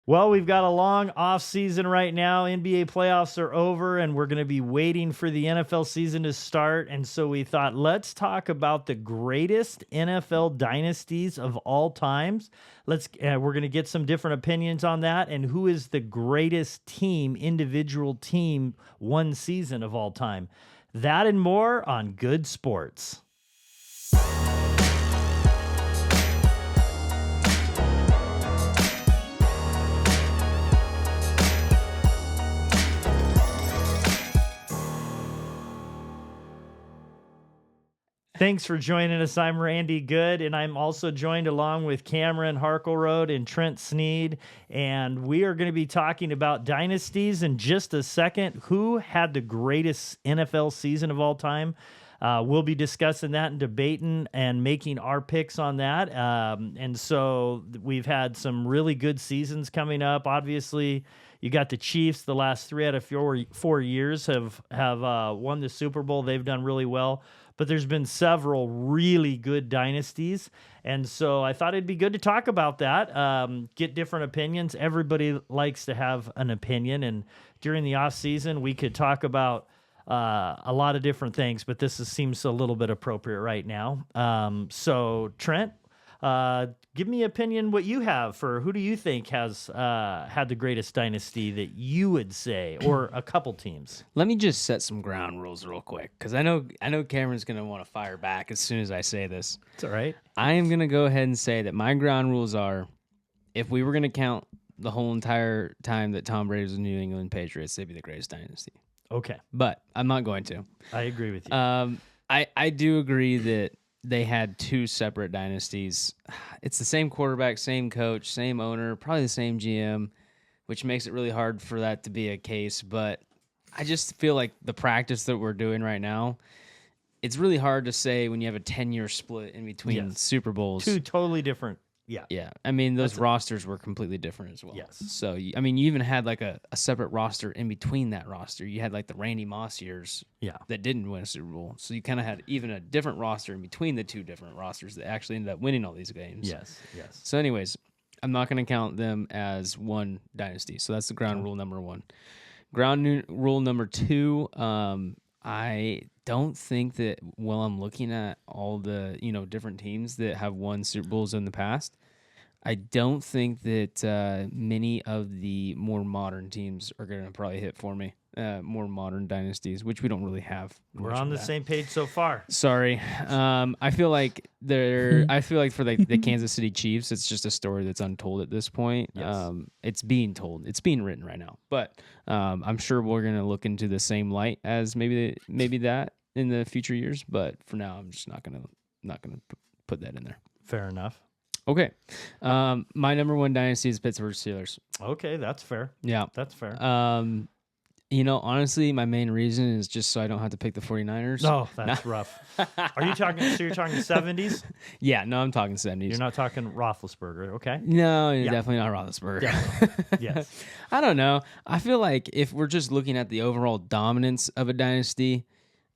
Well, we've got a long off season right now. NBA playoffs are over, and we're going to be waiting for the NFL season to start. And so we thought, let's talk about the greatest NFL dynasties of all times. We're going to get some different opinions on that, and who is the greatest team, individual team, one season of all time. That and more on Goode Sports. Thanks for joining us. I'm Randy Goode, and I'm also joined along with Cameron Harkleroad and Trent Sneed, and we are going to be talking about dynasties in just a second. Who had the greatest NFL season of all time? We'll be discussing that and debating and making our picks on that. And so we've had some really good seasons coming up. Obviously, you got the Chiefs. The last 3 out of 4 years have won the Super Bowl. They've done really well. But there's been several really good dynasties. And so I thought it'd be good to talk about that, get different opinions. Everybody likes to have an opinion. And during the off season, we could talk about a lot of different things, but seems a little bit appropriate right now. So Trent, give me opinion what you have for who do you think has had the greatest dynasty that you would say, or a couple teams. Let me just set some ground rules real quick, because I know Cameron's going to want to fire back as soon as I say this. It's all right. I am going to go ahead and say that my ground rules are, if we were going to count the whole entire time that Tom Brady was in New England Patriots, they'd be the greatest dynasty. Okay. But I'm not going to. I agree with you. I do agree that they had 2 separate dynasties. It's the same quarterback, same coach, same owner, probably the same GM, which makes it really hard for that to be a case. But I just feel like the practice that we're doing right now, it's really hard to say when you have a 10-year split in between Super Bowls. 2 totally different. Yeah. Yeah. I mean, those rosters were completely different as well. Yes. So, you even had like a separate roster in between that roster. You had like the Randy Moss years that didn't win a Super Bowl. So you kind of had even a different roster in between the 2 different rosters that actually ended up winning all these games. Yes. So anyways, I'm not going to count them as one dynasty. So that's the ground rule number 1. Rule number 2, I don't think that while I'm looking at all the different teams that have won Super Bowls in the past, I don't think that many of the more modern teams are going to probably hit for me. More modern dynasties, which we don't really have. We're on the same page so far. Sorry, I feel like for the Kansas City Chiefs, it's just a story that's untold at this point. Yes. It's being told. It's being written right now. But I'm sure we're going to look into the same light as maybe that in the future years. But for now, I'm just not going to put that in there. Fair enough. Okay. My number 1 dynasty is Pittsburgh Steelers. Okay, that's fair. Yeah. That's fair. Honestly, my main reason is just so I don't have to pick the 49ers. No, that's rough. Are you talking, so you're talking 70s? Yeah, no, I'm talking 70s. You're not talking Roethlisberger, okay? No, definitely not Roethlisberger. Definitely. Yes. I don't know. I feel like if we're just looking at the overall dominance of a dynasty,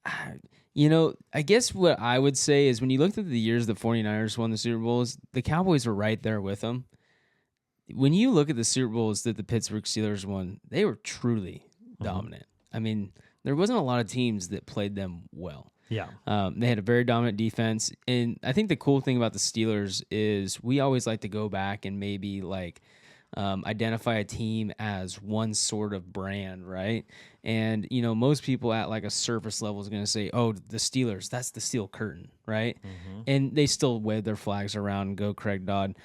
I guess what I would say is when you looked at the years the 49ers won the Super Bowls, the Cowboys were right there with them. When you look at the Super Bowls that the Pittsburgh Steelers won, they were truly dominant. I mean, there wasn't a lot of teams that played them well. Yeah. They had a very dominant defense. And I think the cool thing about the Steelers is we always like to go back and maybe identify a team as one sort of brand, right? And, most people at like a surface level is going to say, oh, the Steelers, that's the Steel Curtain, right? Mm-hmm. And they still wave their flags around and go Craig Dodd.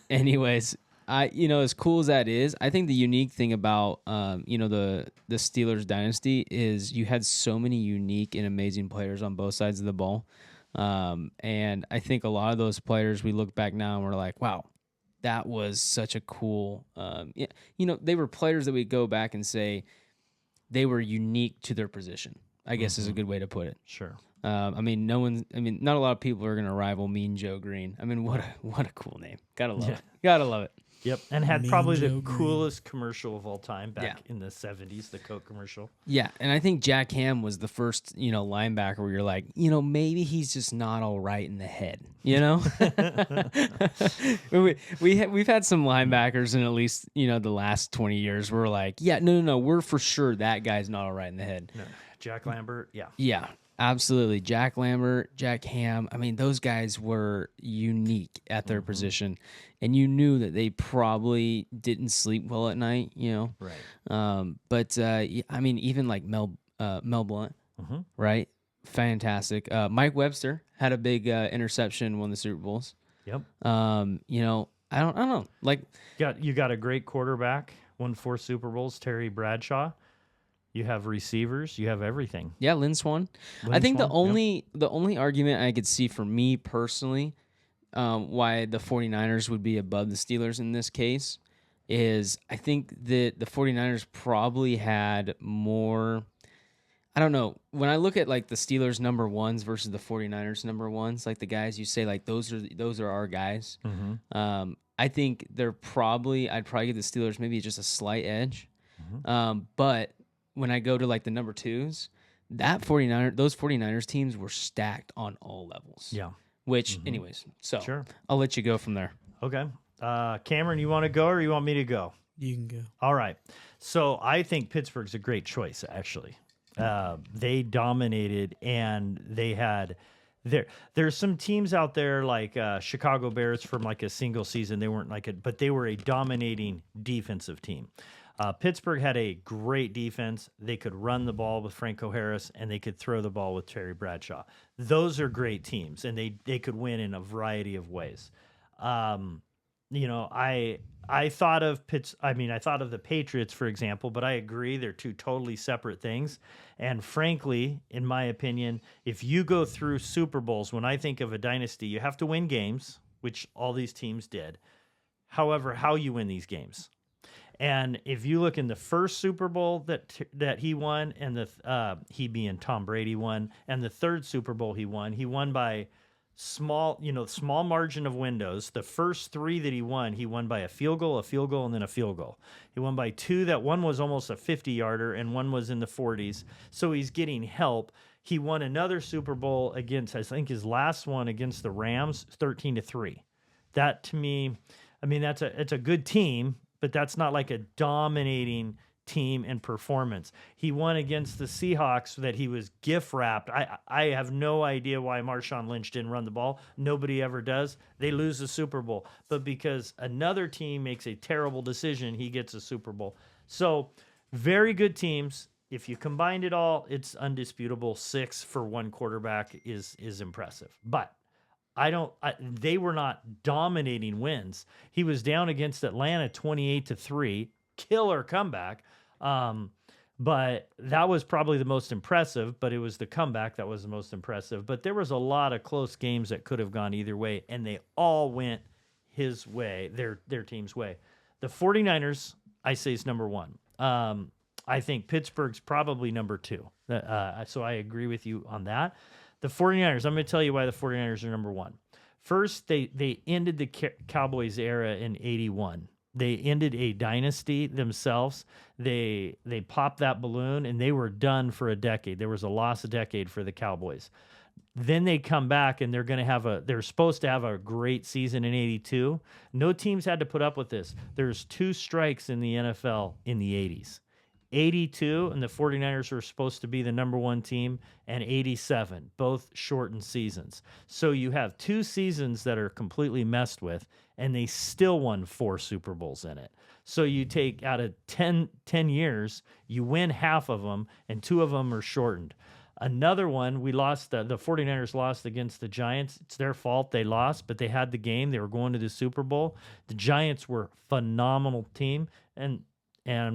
Anyways, as cool as that is, I think the unique thing about, the Steelers dynasty is you had so many unique and amazing players on both sides of the ball. And I think a lot of those players, we look back now and we're like, wow, that was such a cool, they were players that we go back and say they were unique to their position, I guess is a good way to put it. Sure. Not a lot of people are going to rival Mean Joe Green. I mean, what a cool name. Gotta love it. Gotta love it. Yep, and had Mean probably the Joe Green. coolest commercial of all time back Yeah. in the 70s, the Coke commercial. Yeah, and I think Jack Ham was the first, linebacker where you're like, maybe he's just not all right in the head, we've had some linebackers in at least, the last 20 years where we're like, yeah, no, we're for sure that guy's not all right in the head. No, Jack Lambert, yeah. Yeah, absolutely. Jack Lambert, Jack Ham. I mean, those guys were unique at their position, and you knew that they probably didn't sleep well at night, Right. But I mean, even like Mel Blount, right? Fantastic. Mike Webster had a big interception, won the Super Bowls. Yep. I don't know. Like, You got a great quarterback, won 4 Super Bowls, Terry Bradshaw. You have receivers, you have everything. yeah, Lynn Swan. I Lynn think Swan, the only argument I could see for me personally, why the 49ers would be above the Steelers in this case is I think that the 49ers probably had more. I don't know. When I look at like the Steelers number ones versus the 49ers number ones, like the guys you say like those are our guys. I think I'd probably give the Steelers maybe just a slight edge. But when I go to like the number twos, those 49ers teams were stacked on all levels. Yeah. Which, anyways, so Sure. I'll let you go from there. Okay. Cameron, you want to go or you want me to go? You can go. All right. So I think Pittsburgh's a great choice, actually. They dominated, and they had there's some teams out there like Chicago Bears from like a single season. They weren't but they were a dominating defensive team. Pittsburgh had a great defense. They could run the ball with Franco Harris, and they could throw the ball with Terry Bradshaw. Those are great teams, and they could win in a variety of ways. I thought of I thought of the Patriots, for example, but I agree they're two totally separate things. And frankly, in my opinion, if you go through Super Bowls, when I think of a dynasty, you have to win games, which all these teams did. However, how you win these games. And if you look in the first Super Bowl that he won, and he being Tom Brady won, and the third Super Bowl he won by small margin of windows. The first 3 that he won by a field goal, and then a field goal. He won by 2. That one was almost a 50-yarder, and one was in the 40s. So he's getting help. He won another Super Bowl against, I think his last one against the Rams, 13-3. That to me, I mean, it's a good team, but that's not like a dominating team and performance. He won against the Seahawks that he was gift wrapped. I have no idea why Marshawn Lynch didn't run the ball. Nobody ever does. They lose the Super Bowl. But because another team makes a terrible decision, he gets a Super Bowl. So very good teams. If you combined it all, it's undisputable. 6 for one quarterback is impressive. But they were not dominating wins. He was down against Atlanta 28-3, killer comeback. But that was probably the most impressive, but it was the comeback that was the most impressive. But there was a lot of close games that could have gone either way, and they all went his way, their team's way. The 49ers, I say, is number 1. I think Pittsburgh's probably number 2. So I agree with you on that. The 49ers, I'm going to tell you why the 49ers are number 1. First, they ended the Cowboys era in 81. They ended a dynasty themselves. They popped that balloon, and they were done for a decade. There was a lost decade for the Cowboys. Then they come back, and they're supposed to have a great season in 82. No teams had to put up with this. There's 2 strikes in the NFL in the 80s. 82, and the 49ers were supposed to be the number 1 team, and 87, both shortened seasons. So you have 2 seasons that are completely messed with, and they still won 4 Super Bowls in it. So you take out of 10 years, you win half of them, and 2 of them are shortened. Another one, we lost, the 49ers lost against the Giants. It's their fault they lost, but they had the game. They were going to the Super Bowl. The Giants were a phenomenal team, and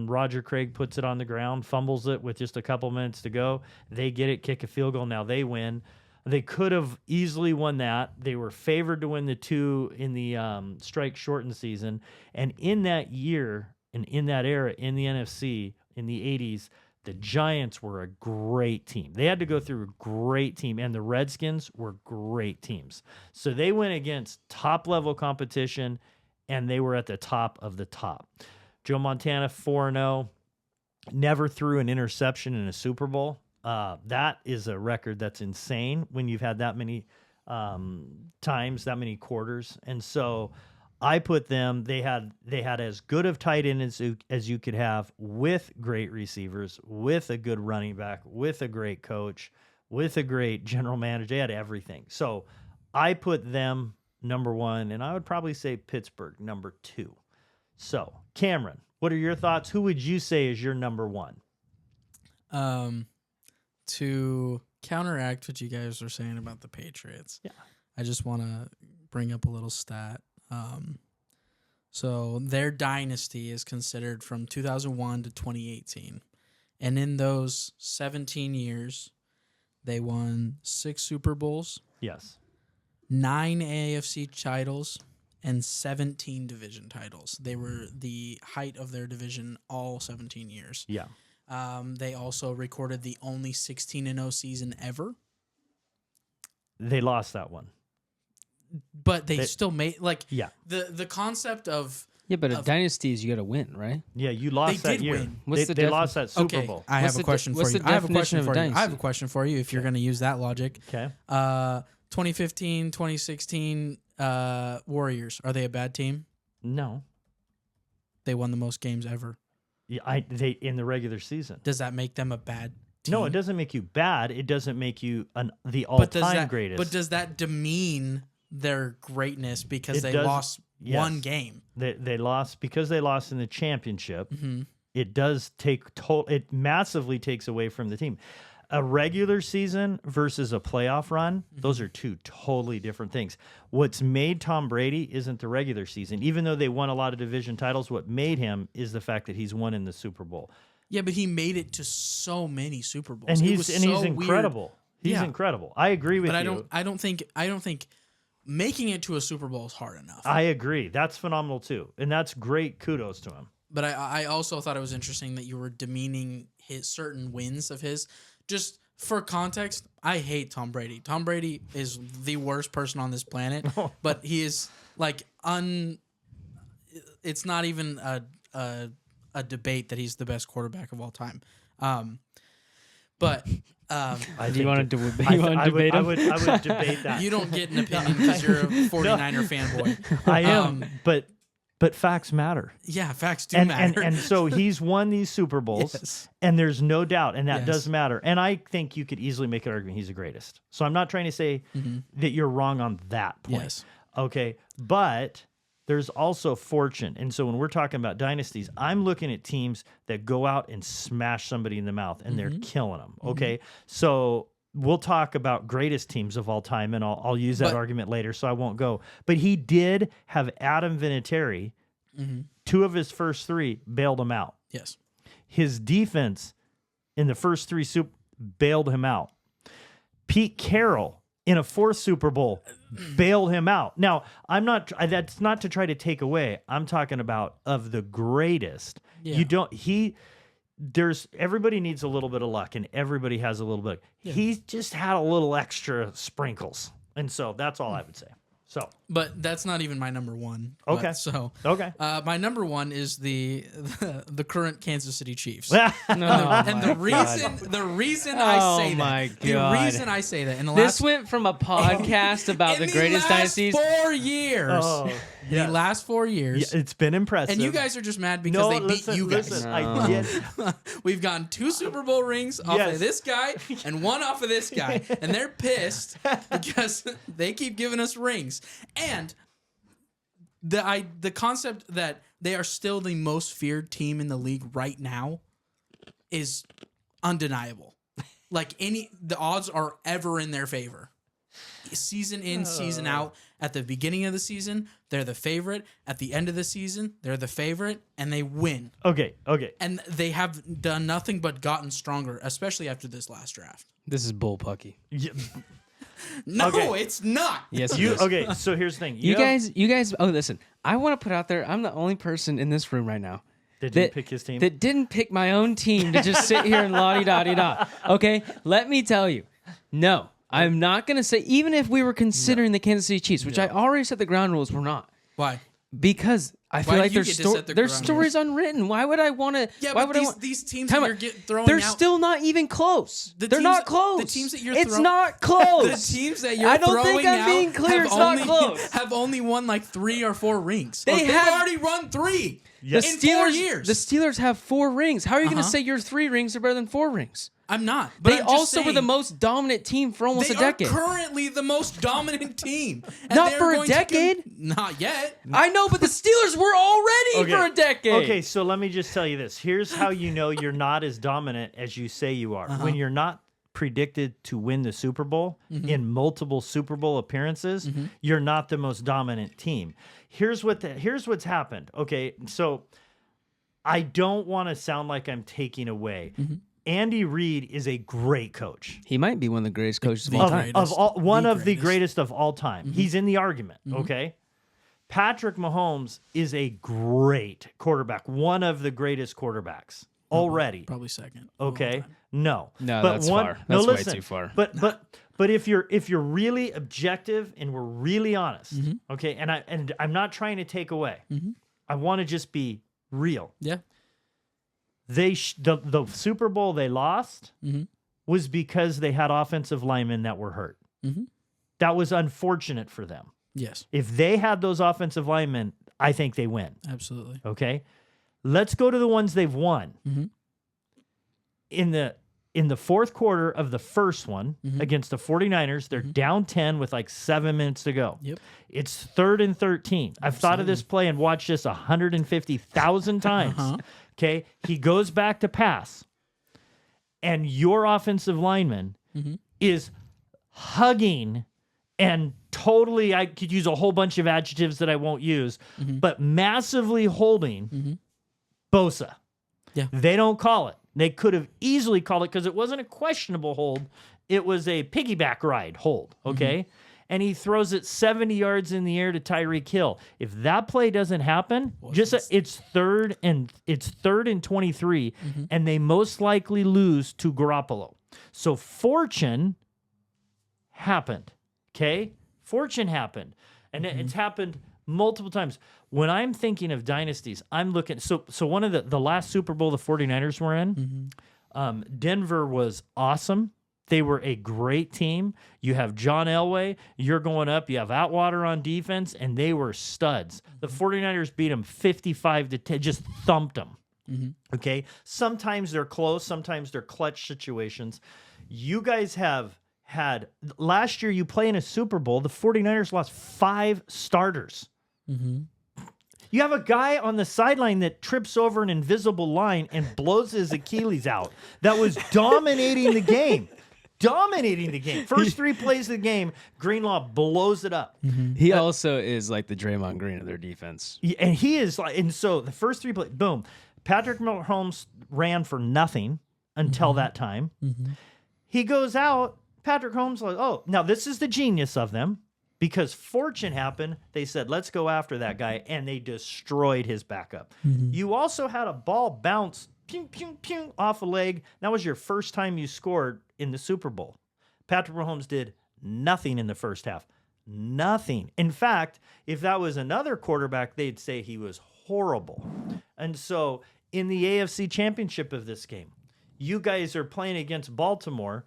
Roger Craig puts it on the ground, fumbles it with just a couple minutes to go. They get it, kick a field goal. Now they win. They could have easily won that. They were favored to win the 2 in the strike shortened season. And in that year and in that era in the NFC in the 80s, the Giants were a great team. They had to go through a great team, and the Redskins were great teams. So they went against top-level competition, and they were at the top of the top. Joe Montana, 4-0, never threw an interception in a Super Bowl. That is a record that's insane when you've had that many times, that many quarters. And so I put them, they had as good of tight end as you could have, with great receivers, with a good running back, with a great coach, with a great general manager. They had everything. So I put them number 1, and I would probably say Pittsburgh number 2. So Cameron, what are your thoughts? Who would you say is your number 1? To counteract what you guys were saying about the Patriots, I just want to bring up a little stat. So their dynasty is considered from 2001 to 2018. And in those 17 years, they won 6 Super Bowls. Yes. 9 AFC titles and 17 division titles. They were the height of their division all 17 years. Yeah. They also recorded the only 16-0 season ever. They lost that one. But they still made, like, yeah. The concept of... Yeah, but a dynasty is you got to win, right? Yeah, you lost They that did year. win. They lost that Super Okay, Bowl. I have a question for you. I have a question for you. I have a dynasty? question for you if you're going to use that logic. Okay. 2015, 2016 Warriors, are they a bad team? No. They won the most games ever. Yeah, they in the regular season. Does that make them a bad team? No, it doesn't make you bad. It doesn't make you the all-time greatest. But does that demean their greatness because they does, lost yes. one game? They lost because they lost in the championship. Mm-hmm. It does take it massively takes away from the team. A regular season versus a playoff run, those are two totally different things. What's made Tom Brady isn't the regular season. Even though they won a lot of division titles, what made him is the fact that he's won in the Super Bowl. Yeah, but he made it to so many Super Bowls. And It he's was so incredible. Weird. He's incredible. I agree with you. But I don't think making it to a Super Bowl is hard enough. I agree. That's phenomenal too. And that's great. Kudos to him. But I also thought it was interesting that you were demeaning his certain wins of his. Just for context, I hate Tom Brady. Tom Brady is the worst person on this planet, but he is like it's not even a debate that he's the best quarterback of all time. But you want to debate him? I would debate that. You don't get an opinion because you're a 49er fanboy. I am, but facts matter. Yeah, facts do matter. And so he's won these Super Bowls, Yes. and there's no doubt, and that Yes. does matter. And I think you could easily make an argument he's the greatest. So I'm not trying to say that you're wrong on that point. Yes. Okay, but there's also fortune. And so when we're talking about dynasties, I'm looking at teams that go out and smash somebody in the mouth, and they're killing them. Okay, so we'll talk about greatest teams of all time, and I'll use that argument later, so I won't go. But he did have Adam Vinatieri. 2 of his first 3 bailed him out. Yes. His defense in the first 3 bailed him out. Pete Carroll in a 4th Super Bowl bailed him out. Now, that's not to try to take away. I'm talking about of the greatest. Yeah. Everybody needs a little bit of luck, and everybody has a little bit. Yeah. He's just had a little extra sprinkles. And so that's all I would say. So, But that's not even my number 1. Okay. Okay. My number 1 is the current Kansas City Chiefs. No, And the reason I say that in the This last went from a podcast about the greatest dynasties. 4 years. yes. The last 4 years. Yeah, it's been impressive. And you guys are just mad because they beat you guys. Listen, I did. We've gotten 2 Super Bowl rings off of this guy and 1 off of this guy. And they're pissed because they keep giving us rings. And the concept that they are still the most feared team in the league right now is undeniable. Like the odds are ever in their favor. Season in, season out. At the beginning of the season, they're the favorite. At the end of the season, they're the favorite, and they win. Okay. And they have done nothing but gotten stronger, especially after this last draft. This is bullpucky. Yeah. No, Okay. it's not. Yes, it is. Okay, so here's the thing. You guys. Oh, listen. I want to put out there. I'm the only person in this room right now That didn't pick his team? That didn't pick my own team to just sit here and la-di-da-di-da. Okay? Let me tell you. No, I'm not going to say, even if we were considering the Kansas City Chiefs, which I already set the ground rules, we're not. Why? Because I feel Why like do you there's get to set the there's ground stories unwritten. Why would I want to? Yeah, why but would these teams Time that out. you're throwing They're out, still not even close. They're teams- not close. the teams that you're it's throwing- not close. the teams that you're I don't throwing think I'm out being clear. have It's not only, close. have only won like 3 or 4 rings. They've They've already won 3 The in 4 Steelers, years. The Steelers have 4 rings. How are you going to Uh-huh. say your 3 rings are better than 4 rings? I'm not. But They I'm just also were the saying, most dominant team for almost they a decade. are currently the most dominant team. And Not they're for a going to decade. Not yet. I know, but the Steelers were already Okay. for a decade. Okay, so let me just tell you this. Here's how you know you're not as dominant as you say you are. When you're not predicted to win the Super Bowl in multiple Super Bowl appearances, you're not the most dominant team. Here's what's happened. Okay, so I don't want to sound like I'm taking away. Andy Reid is a great coach. He might be one of the greatest coaches of all time. One of the greatest of all time. He's in the argument, okay? Patrick Mahomes is a great quarterback, one of the greatest quarterbacks already. Probably second. Okay? No. No, But that's one, far. no, That's way listen, too far. But if you're really objective and we're really honest, okay? And I'm not trying to take away. I want to just be real. Yeah. The Super Bowl they lost was because they had offensive linemen that were hurt. That was unfortunate for them. Yes. If they had those offensive linemen, I think they win. Absolutely. Okay, let's go to the ones they've won. In the fourth quarter of the first one against the 49ers, they're down 10 with like 7 minutes to go. Yep. It's 3rd and 13. I've thought of this play and watched this 150,000 times. Okay, he goes back to pass, and your offensive lineman is hugging and totally, I could use a whole bunch of adjectives that I won't use, but massively holding Bosa. Yeah. They don't call it. They could have easily called it because it wasn't a questionable hold. It was a piggyback ride hold, okay? And he throws it 70 yards in the air to Tyreek Hill. If that play doesn't happen, it's third and 23, and they most likely lose to Garoppolo. So fortune happened, okay? Fortune happened, and it's happened multiple times. When I'm thinking of dynasties, I'm looking. So one of the last Super Bowl the 49ers were in, Denver was awesome. They were a great team. You have John Elway. You're going up. You have Atwater on defense, and they were studs. The 49ers beat them 55-10, just thumped them. Okay? Sometimes they're close. Sometimes they're clutch situations. You guys have had – last year you play in a Super Bowl. The 49ers lost 5 starters. You have a guy on the sideline that trips over an invisible line and blows his Achilles out. That was dominating the game. Dominating the game. First 3 plays of the game, Greenlaw blows it up. He also is like the Draymond Green of their defense. And he is like, and so the first 3 plays, boom. Patrick Mahomes ran for nothing until that time. He goes out. Patrick Mahomes like, oh, now this is the genius of them. Because fortune happened, they said, let's go after that guy, and they destroyed his backup. You also had a ball bounce pew, pew, pew, off a leg. That was your first time you scored in the Super Bowl. Patrick Mahomes did nothing in the first half. Nothing. In fact, if that was another quarterback, they'd say he was horrible. And so in the AFC Championship of this game, you guys are playing against Baltimore,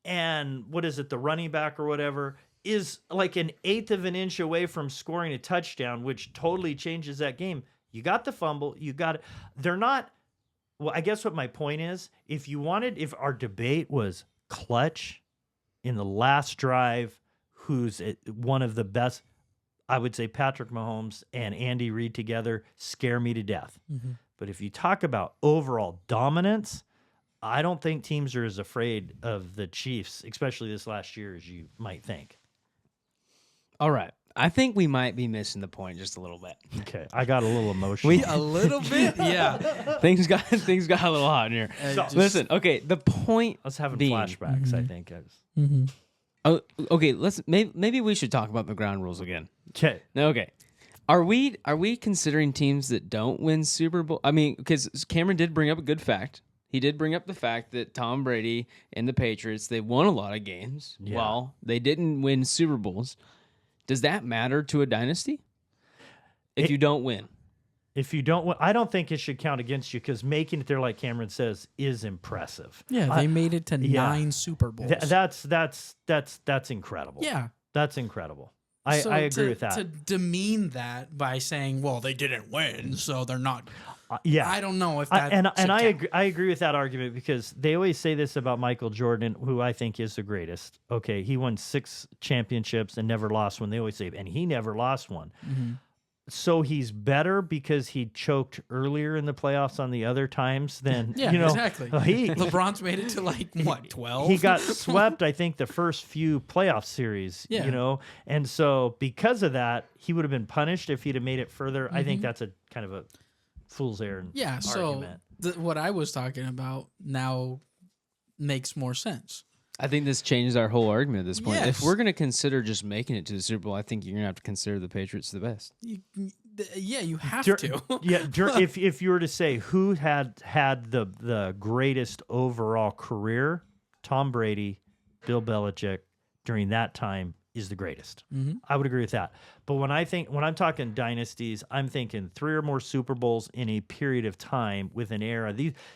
and what is it, the running back or whatever, is like an 1/8 of an inch away from scoring a touchdown, which totally changes that game. You got the fumble. You got it. They're not. Well, I guess what my point is, if our debate was clutch in the last drive, who's one of the best, I would say Patrick Mahomes and Andy Reid together scare me to death. But if you talk about overall dominance, I don't think teams are as afraid of the Chiefs, especially this last year, as you might think. All right. I think we might be missing the point just a little bit. Okay, I got a little emotional. A little bit? Yeah. Things got a little hot in here. Listen, okay, the point I was having being, flashbacks, I think. Oh, okay, maybe we should talk about the ground rules again. Okay. Okay. Are we considering teams that don't win Super Bowl? I mean, because Cameron did bring up a good fact. He did bring up the fact that Tom Brady and the Patriots, they won a lot of games while they didn't win Super Bowls. Does that matter to a dynasty? If you don't win. If you don't win, I don't think it should count against you because making it there, like Cameron says, is impressive. Yeah, they made it to 9 Super Bowls. That's incredible. Yeah. That's incredible. I agree with that. To demean that by saying, well, they didn't win, so they're not. Yeah. I don't know if that. I agree with that argument because they always say this about Michael Jordan, who I think is the greatest. Okay, he won 6 championships and never lost one. They always say, and he never lost one. Mm-hmm. So he's better because he choked earlier in the playoffs on the other times than exactly. LeBron's made it to like what 12. He got swept, I think, the first few playoff series. And so because of that, he would have been punished if he'd have made it further. I think that's a kind of a fool's errand. Yeah. Argument. So what I was talking about now makes more sense. I think this changes our whole argument at this point. Yes. If we're going to consider just making it to the Super Bowl, I think you're going to have to consider the Patriots the best. You have to. If you were to say who had the greatest overall career, Tom Brady, Bill Belichick during that time is the greatest. Mm-hmm. I would agree with that. But when I'm talking dynasties, I'm thinking 3 or more Super Bowls in a period of time with an era.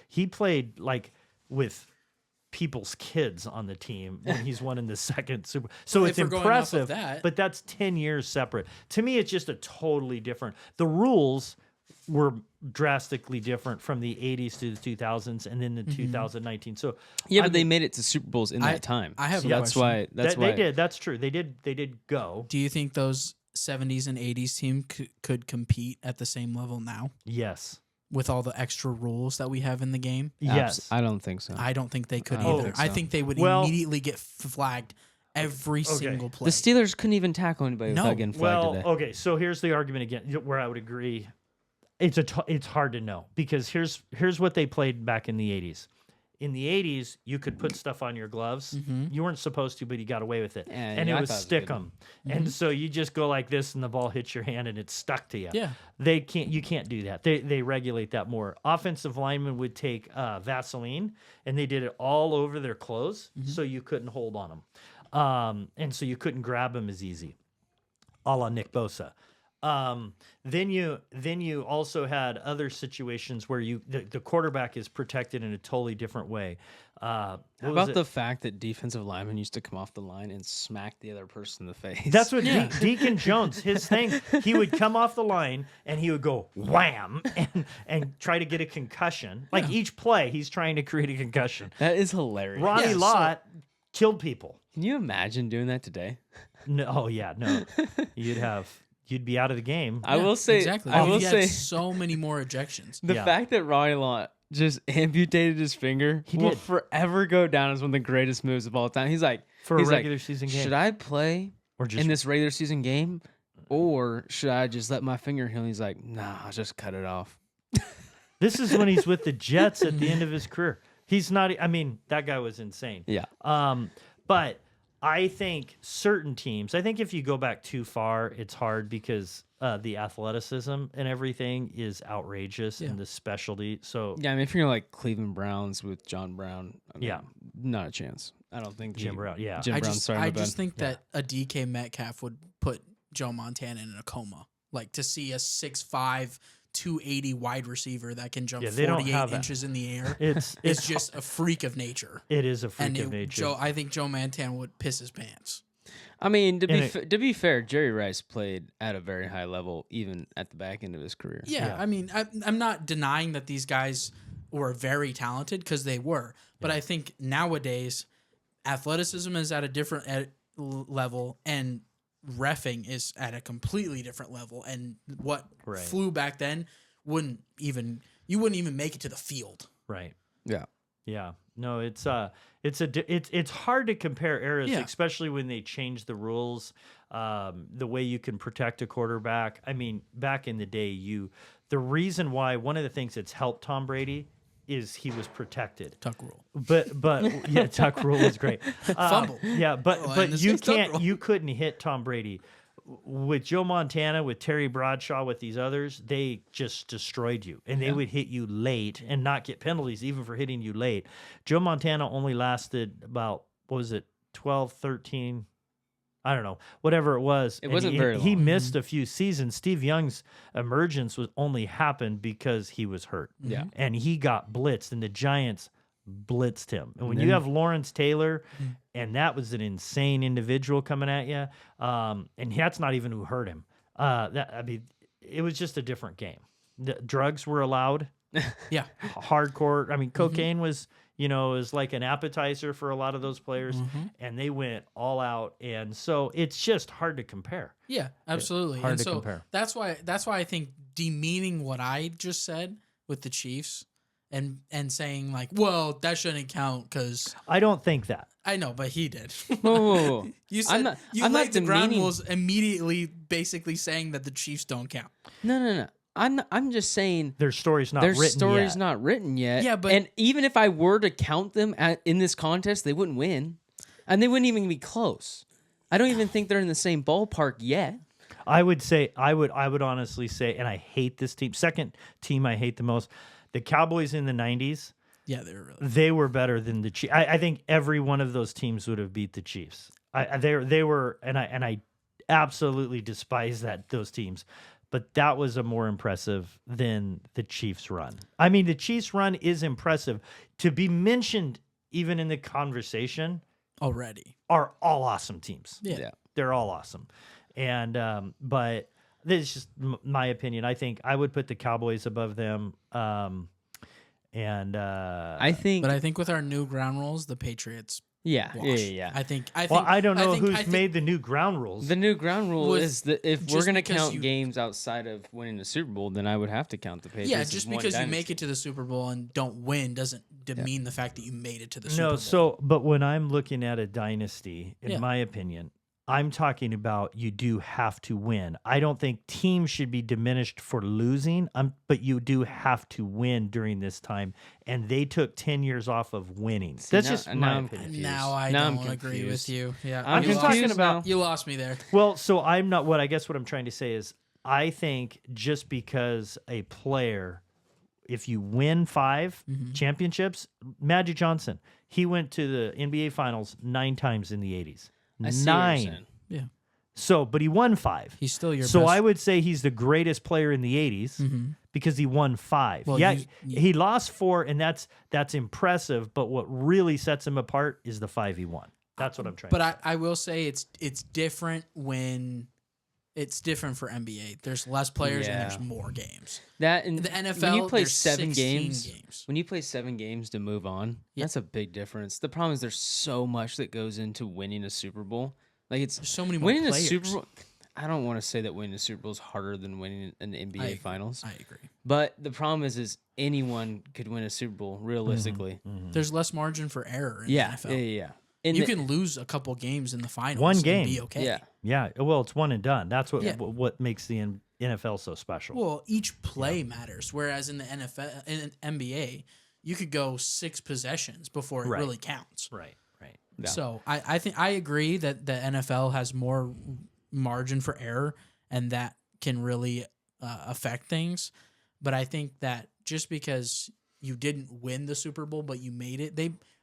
He played like with people's kids on the team when he's won in the second Super. So it's impressive, but that's 10 years separate. To me, it's just a totally different. The rules were drastically different from the 80s to the 2000s and then the 2019. So but they made it to Super Bowls in that time. I have so a that's question. why they did. That's true. They did go. Do you think those 70s and 80s team could compete at the same level now? Yes. With all the extra rules that we have in the game? Yes. I don't think so. I don't think they could either. I think they would immediately get flagged every single play. The Steelers couldn't even tackle anybody without getting flagged today. Okay, so here's the argument again where I would agree. It's hard to know because here's what they played back in the 80s. In the 80s, you could put stuff on your gloves. Mm-hmm. You weren't supposed to, but you got away with it. And it I was thought it was stick good. 'em. And so you just go like this and the ball hits your hand and it's stuck to you. Yeah. You can't do that. They regulate that more. Offensive linemen would take Vaseline and they did it all over their clothes so you couldn't hold on them. And so you couldn't grab them as easy. A la Nick Bosa. Then you also had other situations where the quarterback is protected in a totally different way. How about the fact that defensive linemen used to come off the line and smack the other person in the face? That's what Deacon Jones, his thing, he would come off the line and he would go wham and try to get a concussion. Like each play, he's trying to create a concussion. That is hilarious. Ronnie Lott killed people. Can you imagine doing that today? No, no. You'd be out of the game. I will say exactly. I will say so many more ejections. The fact that Ronnie Lott just amputated his finger will forever go down as one of the greatest moves of all time. He's like for a regular season game. Should I play in this regular season game, or should I just let my finger heal? He's like, nah, I'll just cut it off. This is when he's with the Jets at the end of his career. He's not. I mean, that guy was insane. Yeah. But I think certain teams, I think if you go back too far, it's hard because the athleticism and everything is outrageous and the specialty. So yeah, I mean, if you're like Cleveland Browns with John Brown, not a chance. I don't think Jim Brown. Yeah, Jim Brown's starting I to just think that a DK Metcalf would put Joe Montana in a coma. Like to see a 6'5", 280 wide receiver that can jump 48 inches in the air. It's just a freak of nature. It is a freak of nature. I think Joe Montana would piss his pants. I mean, to be fair, Jerry Rice played at a very high level, even at the back end of his career. Yeah. I mean, I'm not denying that these guys were very talented because they were, but I think nowadays athleticism is at a different level and reffing is at a completely different level, and what flew back then you wouldn't even make it to the field. Right. Yeah. No, it's hard to compare eras, especially when they change the rules, the way you can protect a quarterback. I mean, back in the day, the reason why one of the things that's helped Tom Brady is he was protected. Tuck rule. But tuck rule is great. Fumble. Yeah, but you couldn't hit Tom Brady. With Joe Montana, with Terry Bradshaw, with these others, they just destroyed you. And they would hit you late and not get penalties even for hitting you late. Joe Montana only lasted about, 12, 13, I don't know, whatever it was. It And wasn't very He long. missed a few seasons. Steve Young's emergence was only happened because he was hurt. Yeah. And he got blitzed, and the Giants blitzed him. And when then- you have Lawrence Taylor, and that was an insane individual coming at you, and that's not even who hurt him. It was just a different game. The drugs were allowed. Yeah. Hardcore. I mean, cocaine was, is like an appetizer for a lot of those players, and they went all out. And so it's just hard to compare. Yeah, absolutely. Hard and to so compare. That's why I think demeaning what I just said with the Chiefs and saying like, well, that shouldn't count because I don't think that. I know, but he did. Whoa. You said you I'm laid not the ground demeaning- rules immediately, basically saying that the Chiefs don't count. No. I'm just saying Their story's not their written story's yet. not written yet. Yeah, but- and even if I were to count them in this contest, they wouldn't win, and they wouldn't even be close. I don't even think they're in the same ballpark yet. I would honestly say, and I hate this team. Second team I hate the most, the Cowboys in the 90s. Yeah, they were really. They were better than the Chiefs. I think every one of those teams would have beat the Chiefs. They were, and I absolutely despise those teams. But that was a more impressive than the Chiefs' run. I mean, the Chiefs' run is impressive. To be mentioned even in the conversation Already. are all awesome teams. Yeah. They're all awesome. And but this is just my opinion. I think I would put the Cowboys above them. I think. But I think with our new ground rules, the Patriots. Yeah. Wash. I think. Well, I don't know I think made the new ground rules. The new ground rule Was is that if we're just going to because count you- games outside of winning the Super Bowl, then I would have to count the Patriots. Yeah, as just one because you dynasty. make it to the Super Bowl and don't win doesn't demean the fact that you made it to the Super No, Bowl. but when I'm looking at a dynasty, in Yeah. my opinion, I'm talking about you do have to win. I don't think teams should be diminished for losing, but you do have to win during this time. And they took 10 years off of winning. That's now- just now my I'm opinion. confused. Now I Now I'm don't agree confused. with you. Yeah, I'm you just lost- talking about- You lost me there. Well, so I'm not what I'm trying to say is I think just because a player, if you win 5 championships, Magic Johnson, he went to the NBA Finals 9 times in the 80s. I see what you're 9. saying. Yeah, So, but he won 5. he's still your. So best. I would say he's the greatest player in the 80s because he won 5. Well, yeah, you- he lost 4, and that's impressive. But what really sets him apart is the 5 he won. That's what I'm trying. But I will say it's different when it's different for NBA. There's less players and Yeah. there's more games. That in The NFL, when you play there's 7 16 games, when you play 7 games to move on, that's a big difference. The problem is there's so much that goes into winning a Super Bowl. Like There's so many more winning players. a Super Bowl. I don't want to say that winning a Super Bowl is harder than winning an NBA Finals, I agree. but the problem is anyone could win a Super Bowl realistically. There's less margin for error in Yeah, the NFL. yeah. In You the- can lose a couple games in the finals. One and game. be okay. Yeah. yeah, well, it's one and done. That's what Yeah. what makes the NFL so special. Well, each play matters. Whereas in the NFL, in NBA, you could go 6 possessions before it Right. really counts. right. Yeah. So I think I agree that the NFL has more margin for error, and that can really affect things. But I think that just because you didn't win the Super Bowl, but you made it,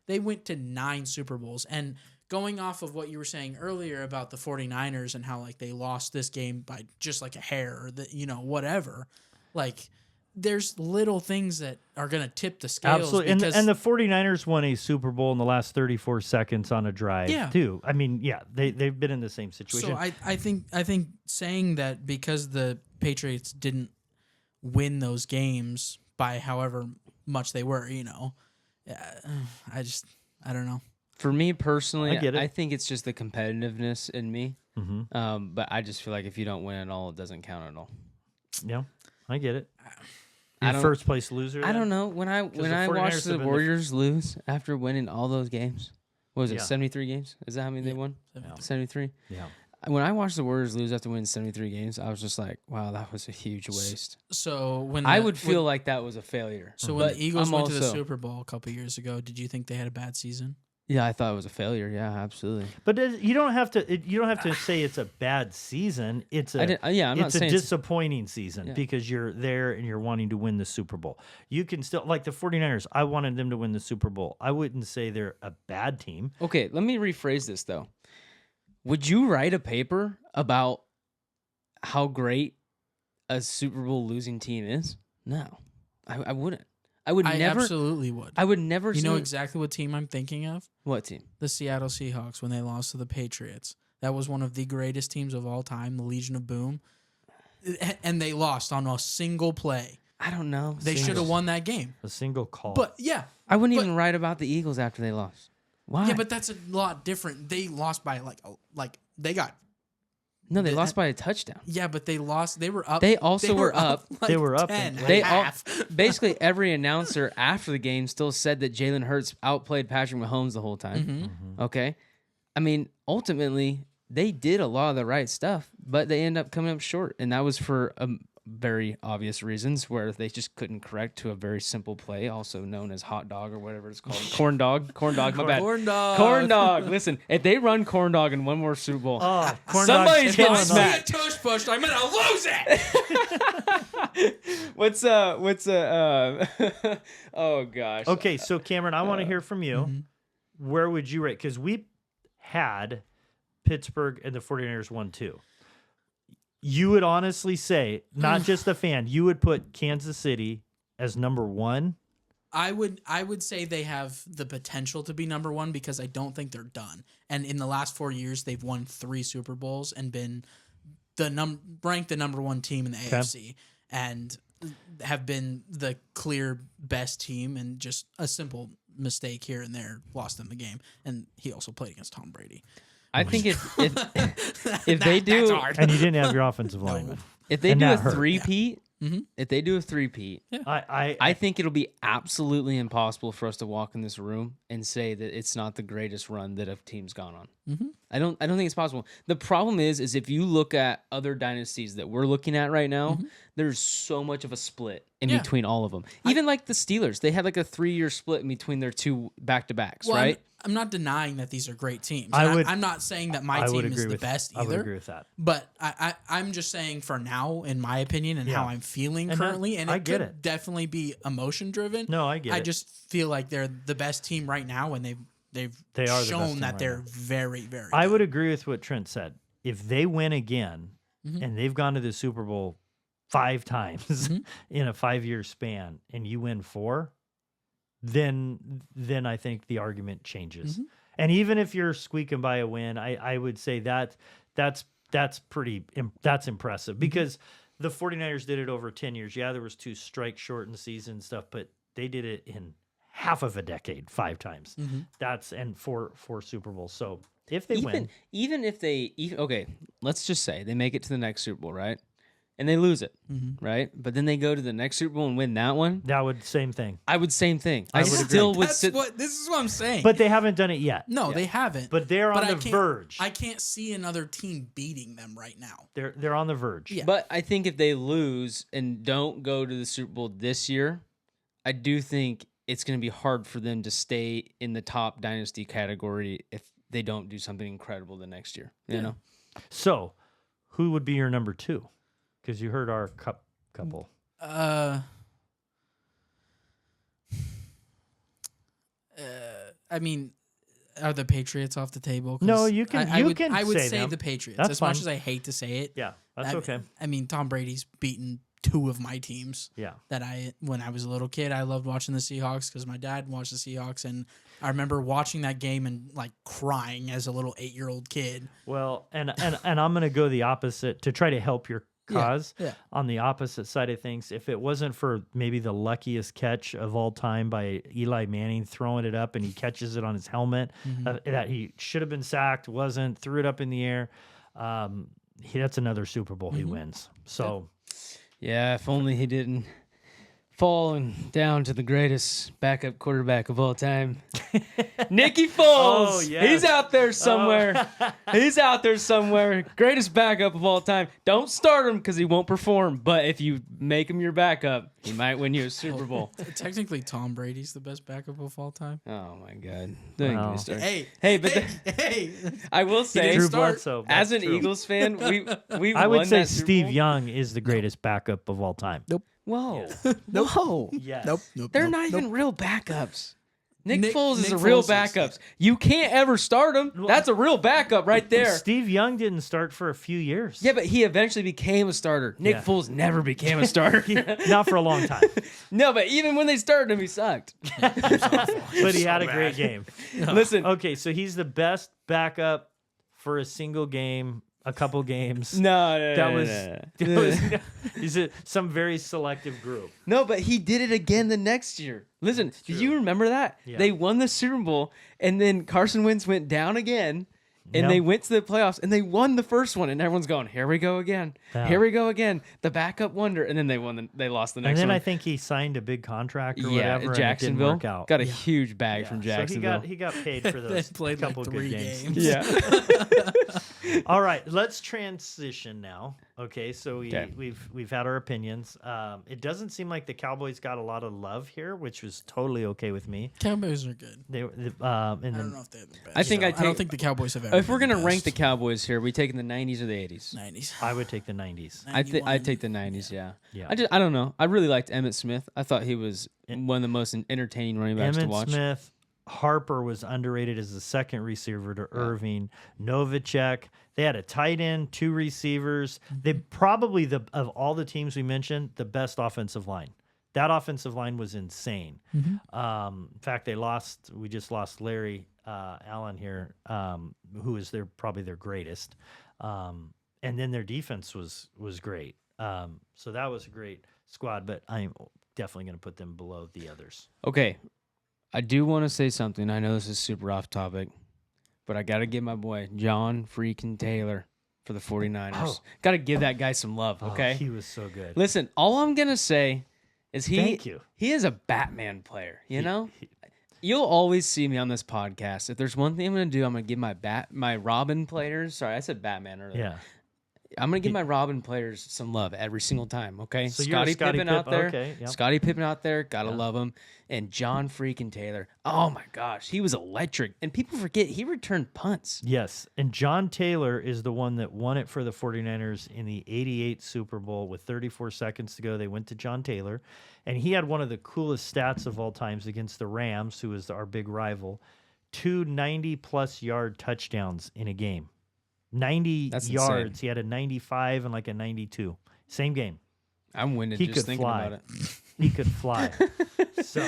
they went to 9 Super Bowls. And going off of what you were saying earlier about the 49ers and how like they lost this game by just like a hair or whatever, like there's little things that are going to tip the scales. Absolutely. Because And the 49ers won a Super Bowl in the last 34 seconds on a drive, Yeah. too. I mean, yeah, they've been in the same situation. So I think saying that because the Patriots didn't win those games by however much they were, I don't know. For me personally, I get it. I think it's just the competitiveness in me. Mhm. But I just feel like if you don't win at all, it doesn't count at all. Yeah, I get it. I You're don't- first place loser. I then? don't know when I the watched 49ers the have been the- Warriors lose after winning all those games. What was it, Yeah. 73 games? Is that how many they won? 73. Yeah. When I watched the Warriors lose after winning 73 games, I was just like, wow, that was a huge waste. So when I the- would feel when- like that was a failure. so when But the Eagles I'm went to the also- Super Bowl a couple years ago, did you think they had a bad season? Yeah, I thought it was a failure. Yeah, absolutely. But you don't have to say it's a bad season. It's I'm not it's a saying disappointing season Yeah. because you're there and you're wanting to win the Super Bowl. You can still like the 49ers. I wanted them to win the Super Bowl. I wouldn't say they're a bad team. Okay, let me rephrase this though. Would you write a paper about how great a Super Bowl losing team is? No, I wouldn't. I never. Absolutely would. I would never. You know exactly what team I'm thinking of? What team? The Seattle Seahawks when they lost to the Patriots. That was one of the greatest teams of all time, the Legion of Boom. And they lost on a single play. I don't know. They should have won that game. A single call. But yeah. I wouldn't even write about the Eagles after they lost. Why? Yeah, but that's a lot different. They lost by like they got. No, they lost by a touchdown. Yeah, but they lost. They were up. They also were up. Like they were up. 10 They at all, half. basically every announcer after the game still said that Jalen Hurts outplayed Patrick Mahomes the whole time. Mm-hmm. Okay, I mean ultimately they did a lot of the right stuff, but they end up coming up short, and that was for very obvious reasons where they just couldn't correct to a very simple play, also known as hot dog or whatever it's called. Corn dog. My bad. Corn dog. Corn dog. Listen, if they run corn dog in one more Super Bowl, corn somebody's dog's getting If I see smacked. a tush push, I'm gonna lose it. Oh gosh. Okay, so Cameron, I want to hear from you. Mm-hmm. Where would you rate? Because we had Pittsburgh and the 49ers 1-2. You would honestly say, not just a fan, you would put Kansas City as number 1? I would say they have the potential to be number 1 because I don't think they're done. And in the last 4 years, they've won 3 Super Bowls and been ranked the number 1 team in the AFC and have been the clear best team. And just a simple mistake here and there lost them the game. And he also played against Tom Brady. I think if they do, that's hard. And you didn't have your offensive lineman. if they And do a that hurt. three-peat, Mm-hmm. if they do a three-peat, I think it'll be absolutely impossible for us to walk in this room and say that it's not the greatest run that a team's gone on. Mm-hmm. I don't think it's possible. The problem is if you look at other dynasties that we're looking at right now, there's so much of a split in between all of them. Even like the Steelers, they had like a 3-year split in between their 2 back-to-backs, Well, right? I'm not denying that these are great teams. I'm not saying that my team is the best either. I would agree with that. But I'm just saying for now, in my opinion, and how I'm feeling And currently, and I it get could it. definitely be emotion driven. No, I get I it. just feel like they're the best team right now, and They are they've the best shown team that right they're now. very, very I good. would agree with what Trent said. If they win again and they've gone to the Super Bowl 5 times in a 5-year span and you win 4, then I think the argument changes. And even if you're squeaking by a win, I would say that's impressive because the 49ers did it over 10 years. Yeah, there was 2 strikes short in the season and stuff, but they did it in half of a decade 5 times. That's and 4 Super Bowls. So if they win, okay, let's just say they make it to the next Super Bowl, right? And they lose it, right? But then they go to the next Super Bowl and win that one. that would same thing. I would same thing. I I would still agree. would This is what I'm saying. But they haven't done it yet. no, they haven't. But they're on I the can't- verge. I can't see another team beating them right now. They're on the verge. Yeah. But I think if they lose and don't go to the Super Bowl this year, I do think it's going to be hard for them to stay in the top dynasty category if they don't do something incredible the next year. You know? So, who would be your number 2? Because you heard our couple. I mean, are the Patriots off the table? 'Cause No, you can- I you would, can I would say say them. the Patriots. That's as much fine. as I hate to say it. Yeah, that's okay. I mean, Tom Brady's beaten 2 of my teams. Yeah. That when I was a little kid, I loved watching the Seahawks because my dad watched the Seahawks, and I remember watching that game and like crying as a little 8-year-old kid. Well, and I'm going to go the opposite to try to help your cause. Yeah. On the opposite side of things, if it wasn't for maybe the luckiest catch of all time by Eli Manning throwing it up and he catches it on his helmet, that he should have been sacked, wasn't, threw it up in the air. That's another Super Bowl he wins. So. Yeah, if only he didn't fall and down to the greatest backup quarterback of all time. Nicky Foles. Oh, yes. He's out there somewhere. He's out there somewhere. Greatest backup of all time. Don't start him because he won't perform. But if you make him your backup, he might win you a Super Bowl. Technically, Tom Brady's the best backup of all time. Oh, my God. Don't get Wow. me started. Hey, but hey. I will say, Drew start. Bledsoe. as That's an true. Eagles fan, we I won would say that Super Steve Bowl. Young is the greatest backup of all time. Nope. Whoa. Whoa. Yes. Nope. They're not even real backups. Nick Foles is a real backup. You can't ever start him. That's a real backup right there. Steve Young didn't start for a few years. Yeah, but he eventually became a starter. Nick Foles never became a starter. Not for a long time. No, but even when they started him, he sucked. But he had a great game. Listen. Okay, so he's the best backup for a single game, a couple games. No. He's some very selective group. No, but he did it again the next year. Listen, did you remember that? Yeah. They won the Super Bowl, and then Carson Wentz went down again, and they went to the playoffs, and they won the first one, and everyone's going, here we go again. Yeah. Here we go again. The backup wonder. And then they lost the next one. And then I think he signed a big contract or whatever, Jacksonville. and it didn't work out. Got a huge bag from Jacksonville. So he got paid for those played couple like good 3 games. Yeah. All right, let's transition now. Okay, so we've had our opinions. It doesn't seem like the Cowboys got a lot of love here, which was totally okay with me. Cowboys are good. I don't know if they're the best. I don't think the Cowboys have ever. If we're been gonna the rank the best. Cowboys here, we taking the 90s or the 80s? 90s. I would take the 90s. I'd take the 90s. Yeah. Yeah. I don't know. I really liked Emmitt Smith. I thought he was one of the most entertaining running backs to watch. Smith, Harper was underrated as the second receiver to Irving. Novacek. They had a tight end, 2 receivers. They probably of all the teams we mentioned, the best offensive line. That offensive line was insane. In fact, we just lost Larry Allen here, who is probably their greatest. And then their defense was great. So that was a great squad, but I'm definitely going to put them below the others. Okay. I do want to say something. I know this is super off topic, but I got to give my boy John freaking Taylor for the 49ers. Oh. Got to give that guy some love, okay? He was so good. Listen, all I'm going to say is Thank you. He is a Batman player, you know? You'll always see me on this podcast. If there's one thing I'm going to do, I'm going to give my Robin players. Sorry, I said Batman earlier. Yeah. I'm going to give my Robin players some love every single time, okay? So you're a Scottie Pippen out there. Okay, yep. Scottie Pippen out there. Got to love him. And John freaking Taylor. Oh, my gosh. He was electric. And people forget he returned punts. Yes, and John Taylor is the one that won it for the 49ers in the 88 Super Bowl with 34 seconds to go. They went to John Taylor, and he had one of the coolest stats of all times against the Rams, who is our big rival, 2 90-plus yard touchdowns in a game. 90 That's yards. insane. He had a 95 and like a 92. Same game. I'm winded He just could thinking fly. about it. He could fly. so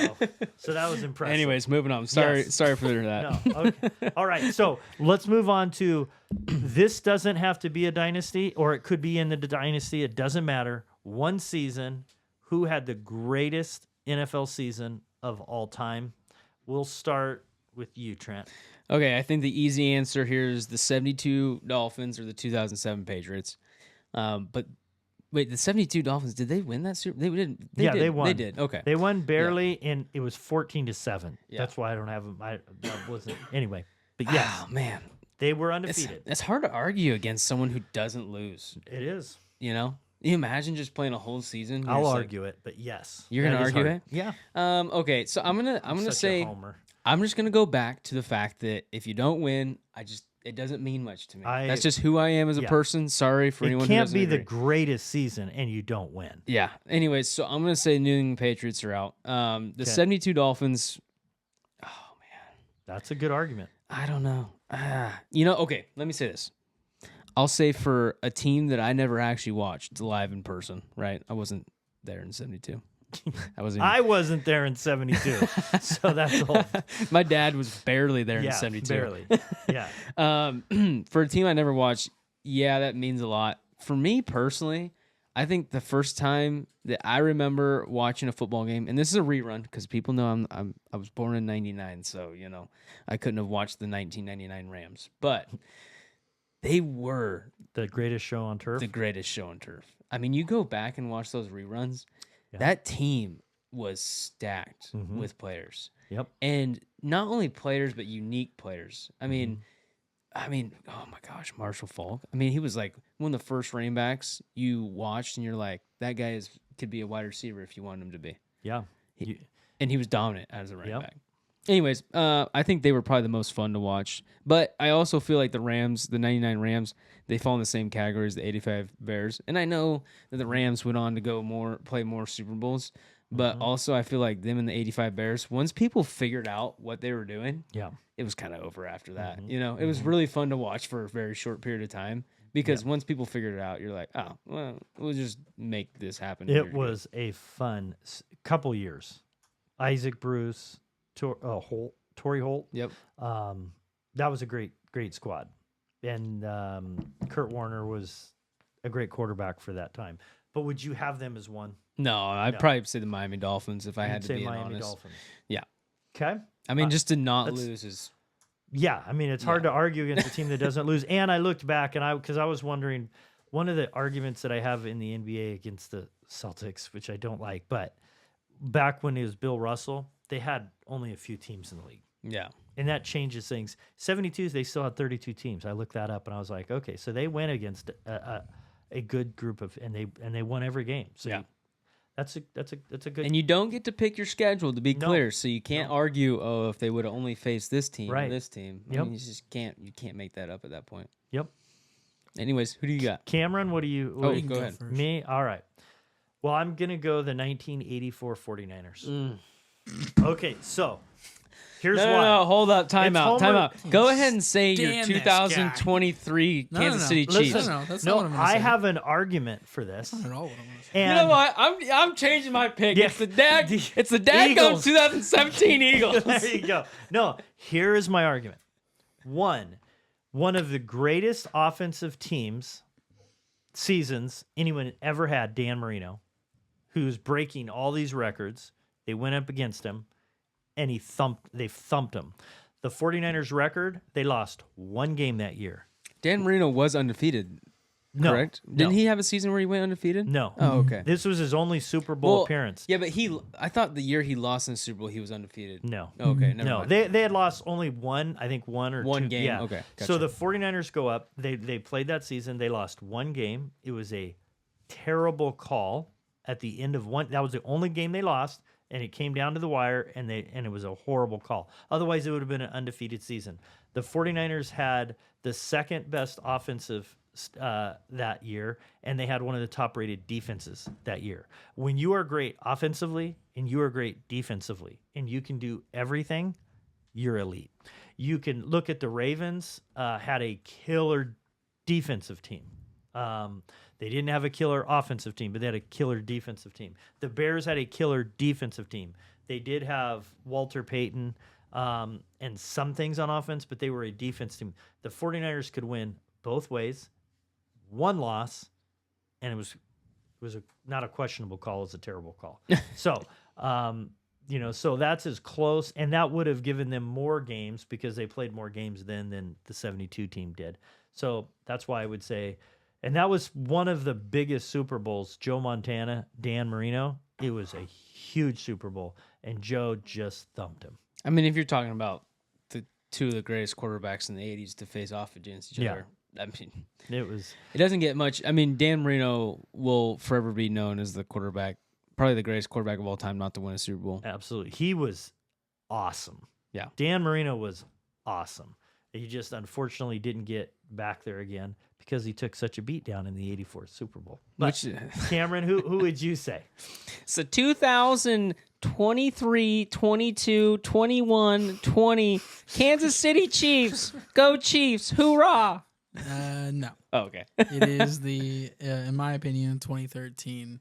that was impressive. Anyways, moving on. Sorry for that. No. Okay. All right. So let's move on to this doesn't have to be a dynasty, or it could be in the dynasty. It doesn't matter. One season. Who had the greatest NFL season of all time? We'll start with you, Trent. Okay, I think the easy answer here is the 72 Dolphins or the 2007 Patriots. But wait, the 72 Dolphins, did they win that Super? They did. They won. They did. Okay. They won barely, and it was 14-7. Yeah. That's why I don't have them. That wasn't anyway. But yes, Oh man, they were undefeated. it's hard to argue against someone who doesn't lose. It is. You know, you imagine just playing a whole season. You're I'll just argue it, but yes, You're gonna that is argue hard. it? Yeah. Okay, so I'm gonna Such a say homer. I'm just gonna go back to the fact that if you don't win, it doesn't mean much to me. That's just who I am as a person. Sorry for anyone It who can't doesn't be the agree. greatest season and you don't win. Yeah. Anyways, so I'm gonna say New England Patriots are out. The 72 Dolphins. Oh man, That's a good argument. I don't know. Okay. Let me say this. I'll say for a team that I never actually watched live in person. Right? I wasn't there in 72. I wasn't there in 72, so that's all. My dad was barely there in 72. Barely. Yeah. For a team I never watched, yeah, that means a lot. For me personally, I think the first time that I remember watching a football game, and this is a rerun because people know I was born in '99, so you know I couldn't have watched the 1999 Rams, but they were the greatest show on turf. The greatest show on turf. I mean, you go back and watch those reruns. Yeah. That team was stacked with players. Yep. And not only players, but unique players. I mean, oh my gosh, Marshall Faulk. I mean, he was like one of the first running backs you watched, and you're like, that guy could be a wide receiver if you wanted him to be. Yeah. And he was dominant as a running back. Anyways, I think they were probably the most fun to watch. But I also feel like the Rams, the 99 Rams, they fall in the same category as the 85 Bears. And I know that the Rams went on to play more Super Bowls. But also, I feel like them and the 85 Bears, once people figured out what they were doing, it was kind of over after that. You know, it was really fun to watch for a very short period of time because once people figured it out, you're like, oh, well, we'll just make this happen. It was a fun couple years. Isaac Bruce, Torrey Holt. Yep. That was a great squad. And Kurt Warner was a great quarterback for that time. But would you have them as one? No, I'd probably say the Miami Dolphins if I had to be Miami honest. Dolphins. Yeah. Okay. I mean, just to not lose is. Yeah, I mean, it's hard to argue against a team that doesn't lose. And I looked back, and because I was wondering, one of the arguments that I have in the NBA against the Celtics, which I don't like, but back when it was Bill Russell, they had only a few teams in the league. Yeah. And that changes things. 72s, they still had 32 teams. I looked that up, and I was like, okay, so they went against a good group of, and they won every game. So that's a good. And you don't get to pick your schedule, to be clear, so you can't argue, oh, if they would have only faced this team or this team. I mean, you just can't make that up at that point. Yep. Anyways, who do you got? Cameron, what do you? Go ahead. First. Me? All right. Well, I'm gonna go the 1984 49ers. Okay, so. Here's why. No, hold up. Time out. Go ahead and say your Damn 2023 Kansas City Chiefs. No, that's not what I'm gonna say. I have an argument for this. That's not at all what I'm going to say. And You know what? I'm changing my pick. Yeah. It's the dadgum Eagles. 2017 Eagles. there you go. No, here is my argument. One of the greatest offensive seasons anyone ever had, Dan Marino, who's breaking all these records. They went up against him. And they thumped them. The 49ers record, they lost one game that year. Dan Marino was undefeated, correct? Didn't he have a season where he went undefeated? No. Oh, okay. This was his only Super Bowl appearance. Yeah, but I thought the year he lost in the Super Bowl, he was undefeated. No. Oh, okay, never No, mind. they had lost only one or One two. game, Yeah. okay, So gotcha. the 49ers go up. They played that season. They lost one game. It was a terrible call at the end of one. That was the only game they lost. And it came down to the wire, and it was a horrible call. Otherwise, it would have been an undefeated season. The 49ers had the second best offensive that year, and they had one of the top-rated defenses that year. When you are great offensively and you are great defensively, and you can do everything, you're elite. You can look at the Ravens, had a killer defensive team. They didn't have a killer offensive team, but they had a killer defensive team. The Bears had a killer defensive team. They did have Walter Payton and some things on offense, but they were a defense team. The 49ers could win both ways. One loss, and it was not a questionable call. It was a terrible call. So, so that's as close, and that would have given them more games because they played more games then than the 72 team did. So that's why I would say. And that was one of the biggest Super Bowls. Joe Montana, Dan Marino. It was a huge Super Bowl, and Joe just thumped him. I mean, if you're talking about the two of the greatest quarterbacks in the 80s to face off against each other, I mean, it doesn't get much. I mean, Dan Marino will forever be known as the quarterback, probably the greatest quarterback of all time not to win a Super Bowl. Absolutely. He was awesome. Yeah. Dan Marino was awesome. He just unfortunately didn't get back there again because he took such a beat down in the 84 Super Bowl. But Cameron, who would you say? So 2023, 22, 21, 20, Kansas City Chiefs. Go Chiefs. Hoorah. No. Oh, okay. It is in my opinion, 2013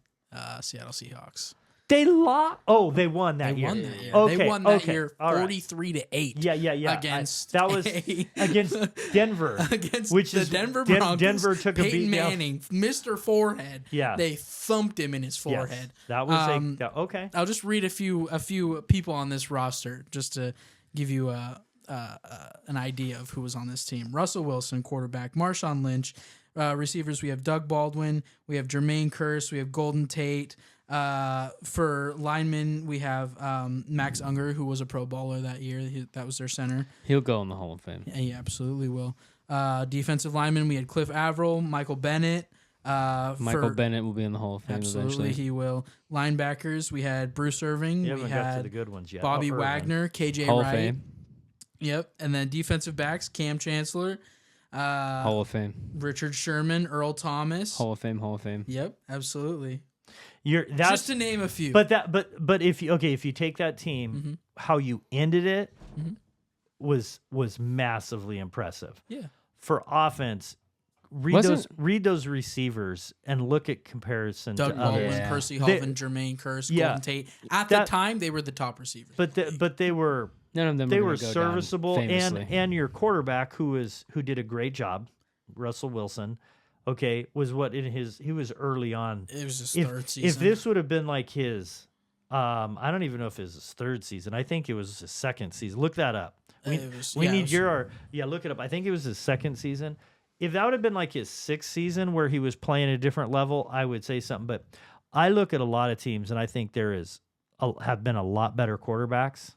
Seattle Seahawks. They lost. Oh, they won that year. Won that year. Okay, they won that okay. year 43-8. Yeah. Against that was against Denver. Against which the is Denver Broncos. Denver took a Peyton beat down. Manning, Mr. Forehead. Yeah. They thumped him in his forehead. Yes, that was okay. I'll just read a few people on this roster just to give you an idea of who was on this team. Russell Wilson, quarterback. Marshawn Lynch. Receivers, we have Doug Baldwin. We have Jermaine Kearse. We have Golden Tate. For linemen, we have Max Unger, who was a Pro Bowler that year. That was their center. He'll go in the Hall of Fame. Yeah, he absolutely will. Defensive linemen, we had Cliff Averill, Michael Bennett. Michael Bennett will be in the Hall of Fame Absolutely, eventually. he will. Linebackers, we had Bruce Irving. You We haven't got to had the good ones yet. Bobby Irving. Wagner, KJ Hall Wright. of Fame. Yep. And then defensive backs, Cam Chancellor. Hall of Fame. Richard Sherman, Earl Thomas. Hall of Fame. Hall of Fame. Yep, absolutely. That's just to name a few. But if you take that team, how you ended it was massively impressive. Yeah. For offense, read those receivers and look at comparison Doug to others. Baldwin, Percy Harvin, Jermaine Kearse, Golden Tate. At the time, they were the top receivers. But they were none of them. They were were go serviceable, down famously. and your quarterback who did a great job, Russell Wilson. Okay, was what he was early on. It was his third season. If this would have been like his, I don't even know if it was his third season. I think it was his second season. Look that up. Look it up. I think it was his second season. If that would have been like his sixth season where he was playing at a different level, I would say something. But I look at a lot of teams, and I think have been a lot better quarterbacks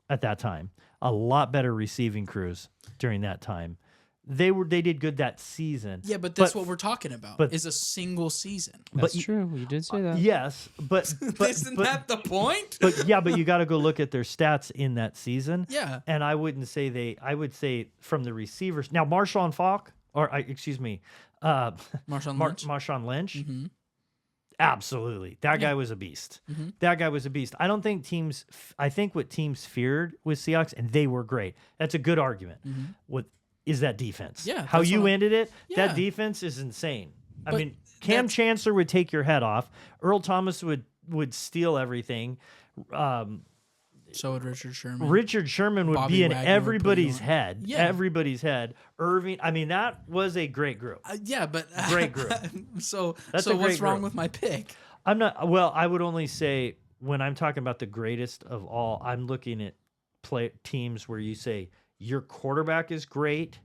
at that time, a lot better receiving crews during that time. They did good that season. Yeah, but that's what we're talking about. Is a single season. That's true. You did say that. Yes, but isn't that the point? But you got to go look at their stats in that season. Yeah, and I would say from the receivers now, Marshawn Falk Marshawn Lynch. Mm-hmm. Absolutely, that guy was a beast. Mm-hmm. That guy was a beast. I don't think teams. I think what teams feared with Seahawks, and they were great. That's a good argument. What is that defense? Yeah, how you ended it. Yeah. That defense is insane. But I mean, Cam Chancellor would take your head off. Earl Thomas would steal everything. So would Richard Sherman. Richard Sherman would Bobby be in Wagner everybody's head. Yeah. Everybody's head. Irving. I mean, that was a great group. But Great group. so That's a what's great wrong group. with my pick? I'm not. Well, I would only say when I'm talking about the greatest of all, I'm looking at teams where you say your quarterback is great.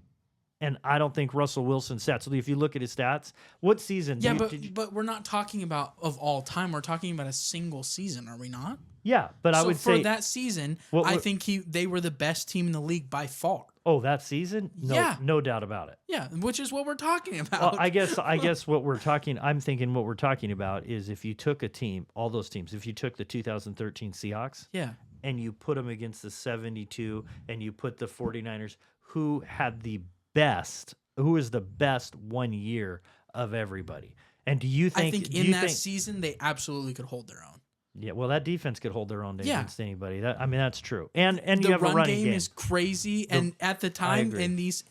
And I don't think Russell Wilson's stats. So if you look at his stats, what season? Yeah, but we're not talking about of all time. We're talking about a single season, are we not? Yeah, but I would say for that season, I think they were the best team in the league by far. Oh, that season? No doubt about it. Yeah, which is what we're talking about. Well, I guess what we're talking. I'm thinking what we're talking about is if you took a team, all those teams. If you took the 2013 Seahawks, yeah, and you put them against the 72, and you put the 49ers, who had the best? Who is the best 1 year of everybody? And do you think? I think in that season they absolutely could hold their own. Yeah, well, that defense could hold their own against anybody. That's true. And the you have a running game is crazy. And at the time in these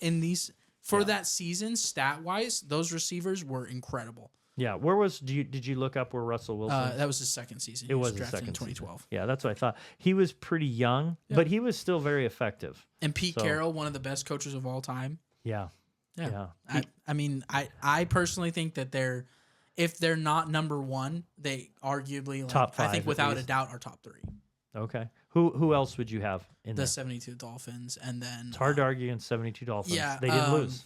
that season, stat wise, those receivers were incredible. Yeah, did you look up where Russell Wilson? That was his second season. It was drafted his second in 2012. Season. Yeah, that's what I thought. He was pretty young, but he was still very effective. And Pete Carroll, one of the best coaches of all time. Yeah. I personally think that if they're not number one, they arguably top 5. I think without a doubt are top 3. Okay. Who else would you have in the there? 72 Dolphins, and then it's hard to argue against 72 Dolphins. Yeah, they didn't lose.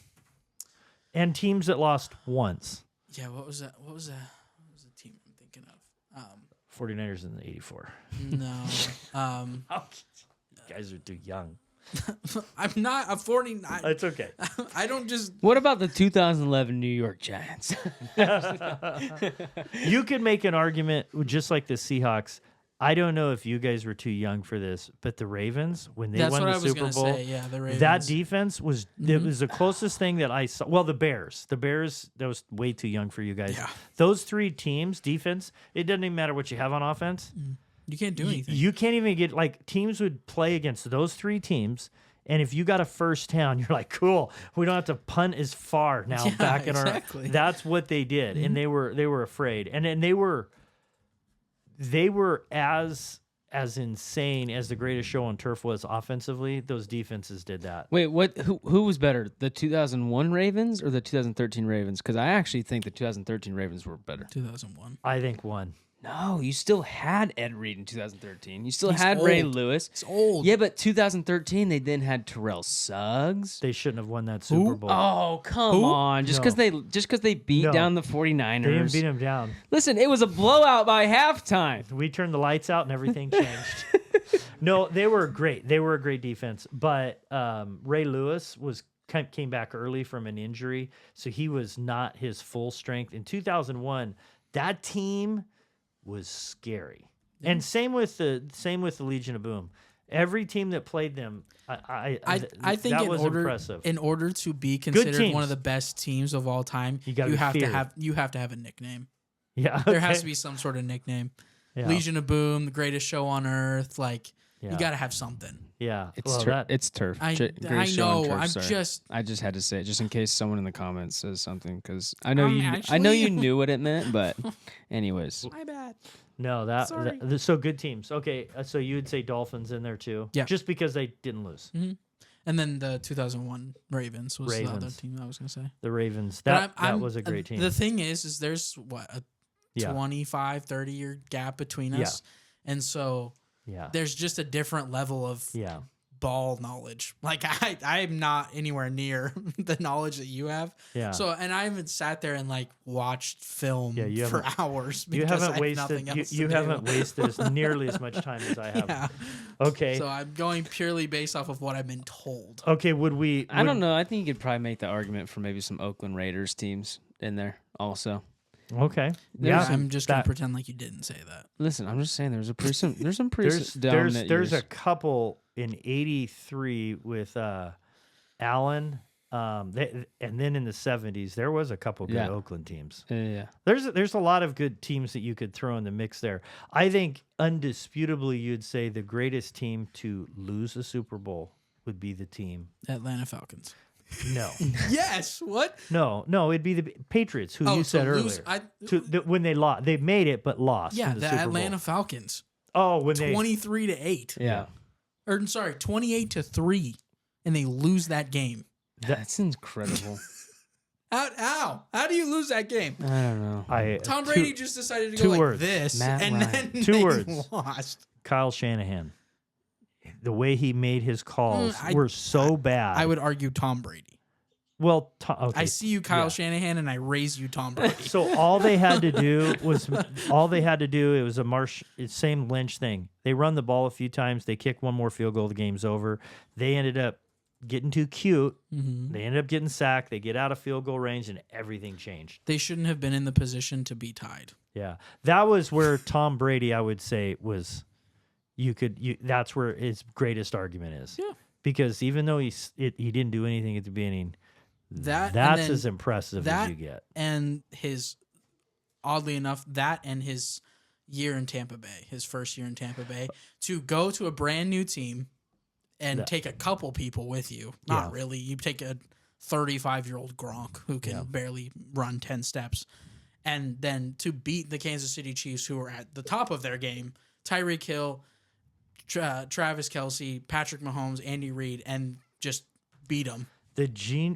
And teams that lost once. Yeah, what was that? What was the team I'm thinking of? 49ers in the 84. No. You guys are too young. I'm not a 49. It's okay. I don't just. What about the 2011 New York Giants? You could make an argument just like the Seahawks. I don't know if you guys were too young for this, but the Ravens, when they won the Super Bowl, yeah, the Ravens. That defense was it was the closest thing that I saw. Well, the Bears, that was way too young for you guys. Yeah. Those 3 teams, defense, it doesn't even matter what you have on offense. You can't do anything. You can't even get teams would play against those 3 teams. And if you got a first down, you're like, cool. We don't have to punt as far now back in our. That's what they did, and they were afraid, and they were as insane as the greatest show on turf was offensively. Those defenses did that. Wait, what? Who was better, the 2001 Ravens or the 2013 Ravens? Because I actually think the 2013 Ravens were better. 2001. I think one. No, you still had Ed Reed in 2013. You still had Ray Lewis. It's old. Yeah, but 2013 they then had Terrell Suggs. They shouldn't have won that Super Bowl. Oh, come on. Just because they beat down the 49ers. They didn't beat them down. Listen, it was a blowout by halftime. We turned the lights out and everything changed. No, they were great. They were a great defense. But Ray Lewis came back early from an injury, so he was not his full strength. In 2001, that team was scary. And same with the Legion of Boom. Every team that played them, I think that was impressive. In order to be considered one of the best teams of all time, you have to have a nickname. Yeah. There has to be some sort of nickname. Yeah. Legion of Boom, the greatest show on earth. Like, Yeah. you got to have something. Yeah. It's Well, it's turf. I Greatest show on know. turf, I'm sorry. just. I just had to say it just in case someone in the comments says something because I know you. I know actually- you knew what it meant, but anyways, My bad. no, Sorry. so good teams. Okay, so you would say Dolphins in there too? Yeah. Just because they didn't lose. Mm-hmm. And then the 2001 Ravens was the other Ravens. team I was going to say. The Ravens. But That was a great team. The thing is there's what a Yeah. 25, 30-year gap between Yeah. us. And so Yeah. there's just a different level of Yeah. ball knowledge. Like I'm not anywhere near the knowledge that you have. Yeah. So and I haven't sat there and like watched film Yeah, you for hours. You because haven't I have nothing wasted. else You to haven't do. wasted as nearly as much time as I have. Yeah. Okay. So I'm going purely based off of what I've been told. Okay. Would we? I don't know. I think you could probably make the argument for maybe some Oakland Raiders teams in there also. Okay. Yeah. I'm just gonna that- pretend like you didn't say that. Listen, I'm just saying there's some pretty There's dominant there's a years. couple in '83 with Allen. And then in the '70s there was a couple good Yeah. Oakland teams. Yeah. There's a lot of good teams that you could throw in the mix there. I think undisputably you'd say the greatest team to lose a Super Bowl would be the team. Atlanta Falcons. No, Yes. What? no, it'd be the Patriots who you said earlier. When they lost, they made it but lost. Yeah, in the the Super Atlanta Bowl. Falcons. Oh, when they 23-8. Yeah. Or sorry, 28-3, and they lose that game. That's incredible. How do you lose that game? I don't know. Tom Brady just decided to two go like words. this, Matt and Ryan. then Two they words. lost. Kyle Shanahan, the way he made his calls I- were so bad. I would argue Tom Brady. Well, okay. I see you, Kyle yeah. Shanahan, and I raise you, Tom Brady. So all they had to do was it was a same Lynch thing. They run the ball a few times, they kick one more field goal, the game's over. They ended up getting too cute. Mhm. They ended up getting sacked. They get out of field goal range, and everything changed. They shouldn't have been in the position to be tied. Yeah, that was where Tom Brady, I would say, was. That's where his greatest argument is. Yeah. Because even though he didn't do anything at the beginning, That that's and then as impressive as you get. And his, oddly enough, that and his year in Tampa Bay, his first year in Tampa Bay, to go to a brand new team and take a couple people with you. Not Yeah. really. You take a 35-year-old Gronk who can barely run 10 steps. And then to beat the Kansas City Chiefs, who are at the top of their game, Tyreek Hill, Travis Kelce, Patrick Mahomes, Andy Reid, and just beat them.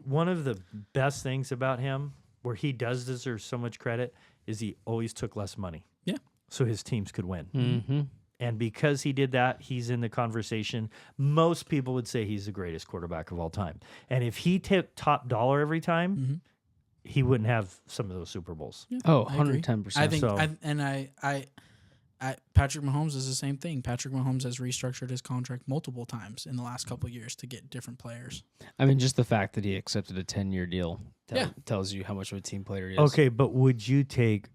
One of the best things about him, where he does deserve so much credit, is he always took less money. Yeah. So his teams could win. Mm-hmm. And because he did that, he's in the conversation. Most people would say he's the greatest quarterback of all time. And if he took top dollar every time, he wouldn't have some of those Super Bowls. Yeah, Oh, I agree. 110%. I think, So- Patrick Mahomes is the same thing. Patrick Mahomes has restructured his contract multiple times in the last couple of years to get different players. I mean, just the fact that he accepted a 10-year deal Yeah. tells you how much of a team player he is. Okay, but would you take,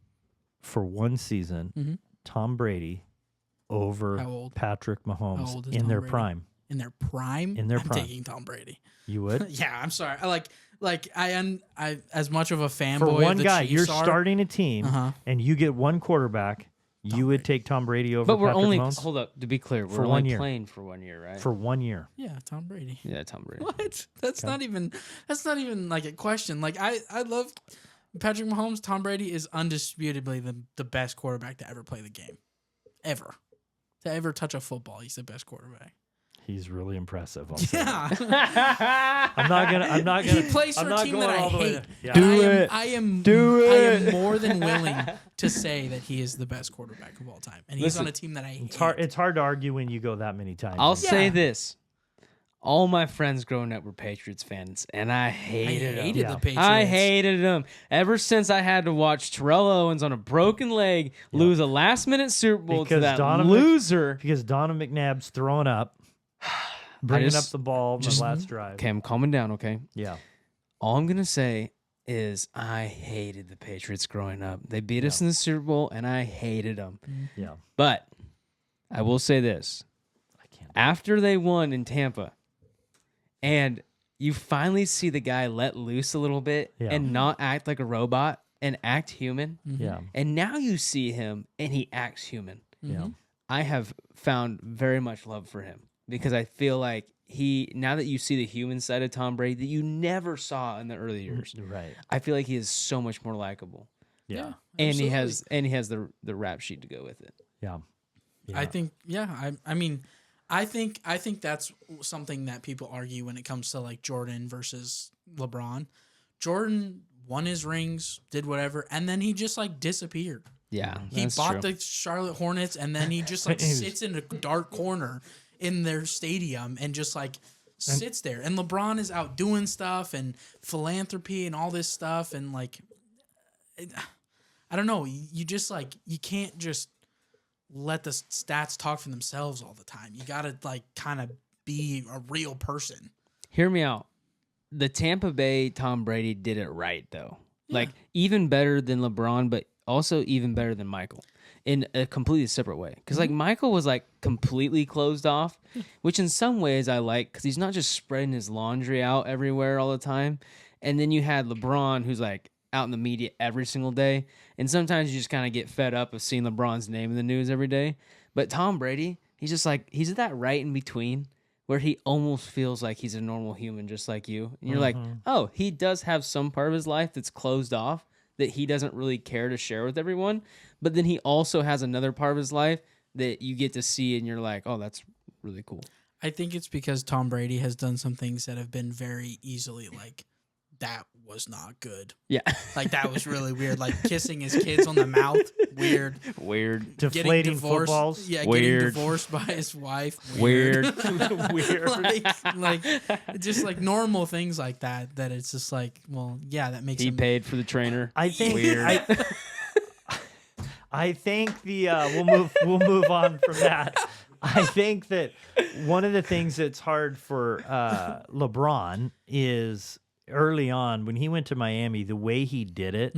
for one season, Mhm. Tom Brady over How old? Patrick Mahomes How old is in Tom their Brady? prime? In their prime? In their I'm prime. taking Tom Brady. You would? Yeah, I'm sorry. I as much of a fanboy For one of the guy, Chiefs you're are, starting a team Uh-huh. and you get one quarterback, you would take Tom Brady over But we're Patrick only, Mahomes hold up, to be clear, For we're 1 only year. playing for 1 year, right? for 1 year. Yeah, Tom Brady. Yeah, Tom Brady. What? That's not even like a question. Like I love Patrick Mahomes. Tom Brady is undisputably the best quarterback to ever play the game. Ever. To ever touch a football. He's the best quarterback. He's really impressive. I'll say that. Yeah. I'm not gonna. He plays I'm for a not team going that I all the way hate. to- yeah. And Do it. I am Do I it. am more than willing to say that he is the best quarterback of all time. And he's Listen, on a team that I hate. It's hard to argue when you go that many times. I'll And- say Yeah. this. All my friends growing up were Patriots fans, and I I hated them. hated Yeah. the Patriots. I hated them. Ever since I had to watch Terrell Owens on a broken leg lose a last-minute Super Bowl to Because that Donovan- loser. because Donovan McNabb's throwing up, bringing just- up the ball in the just- last drive. Okay, I'm calming down, okay? Yeah. All I'm going to say is I hated the Patriots growing up. They beat us in the Super Bowl, and I hated them. Yeah. But I will say this. I can't. After they won in Tampa, and you finally see the guy let loose a little bit Yeah. and not act like a robot, and act human. Yeah. And now you see him and he acts human. Yeah. I have found very much love for him because I feel like now that you see the human side of Tom Brady that you never saw in the early years, Right. I feel like he is so much more likable. Yeah. And he absolutely. has the rap sheet to go with it. Yeah. I think, I mean, I think that's something that people argue when it comes to like Jordan versus LeBron. Jordan won his rings, did whatever, and then he just like disappeared. Yeah, He bought the Charlotte Hornets, and then he just like sits in a dark corner in their stadium and just like sits there. And LeBron is out doing stuff and philanthropy and all this stuff, and like, I don't know. You just like you can't just let the stats talk for themselves all the time. You gotta like kind of be a real person. Hear me out. The Tampa Bay Tom Brady did it right though. Like even better than LeBron, but also even better than Michael in a completely separate way. Because like Michael was like completely closed off, which in some ways I like because he's not just spreading his laundry out everywhere all the time. And then you had LeBron who's like out in the media every single day. And sometimes you just kind of get fed up of seeing LeBron's name in the news every day. But Tom Brady, he's just like, he's that right in between where he almost feels like he's a normal human just like you. And you're like, oh, he does have some part of his life that's closed off that he doesn't really care to share with everyone. But then he also has another part of his life that you get to see and you're like, oh, that's really cool. I think it's because Tom Brady has done some things that have been very easily like, that was not good. Yeah. Like that was really weird. Like kissing his kids on the mouth. Weird. Deflating footballs. Yeah, weird. Getting divorced by his wife. Weird. like just like normal things like that. That it's just like, well, yeah, that makes He him paid for the trainer. I think Weird. I think the we'll move on from that. I think that one of the things that's hard for LeBron is early on when he went to Miami, the way he did it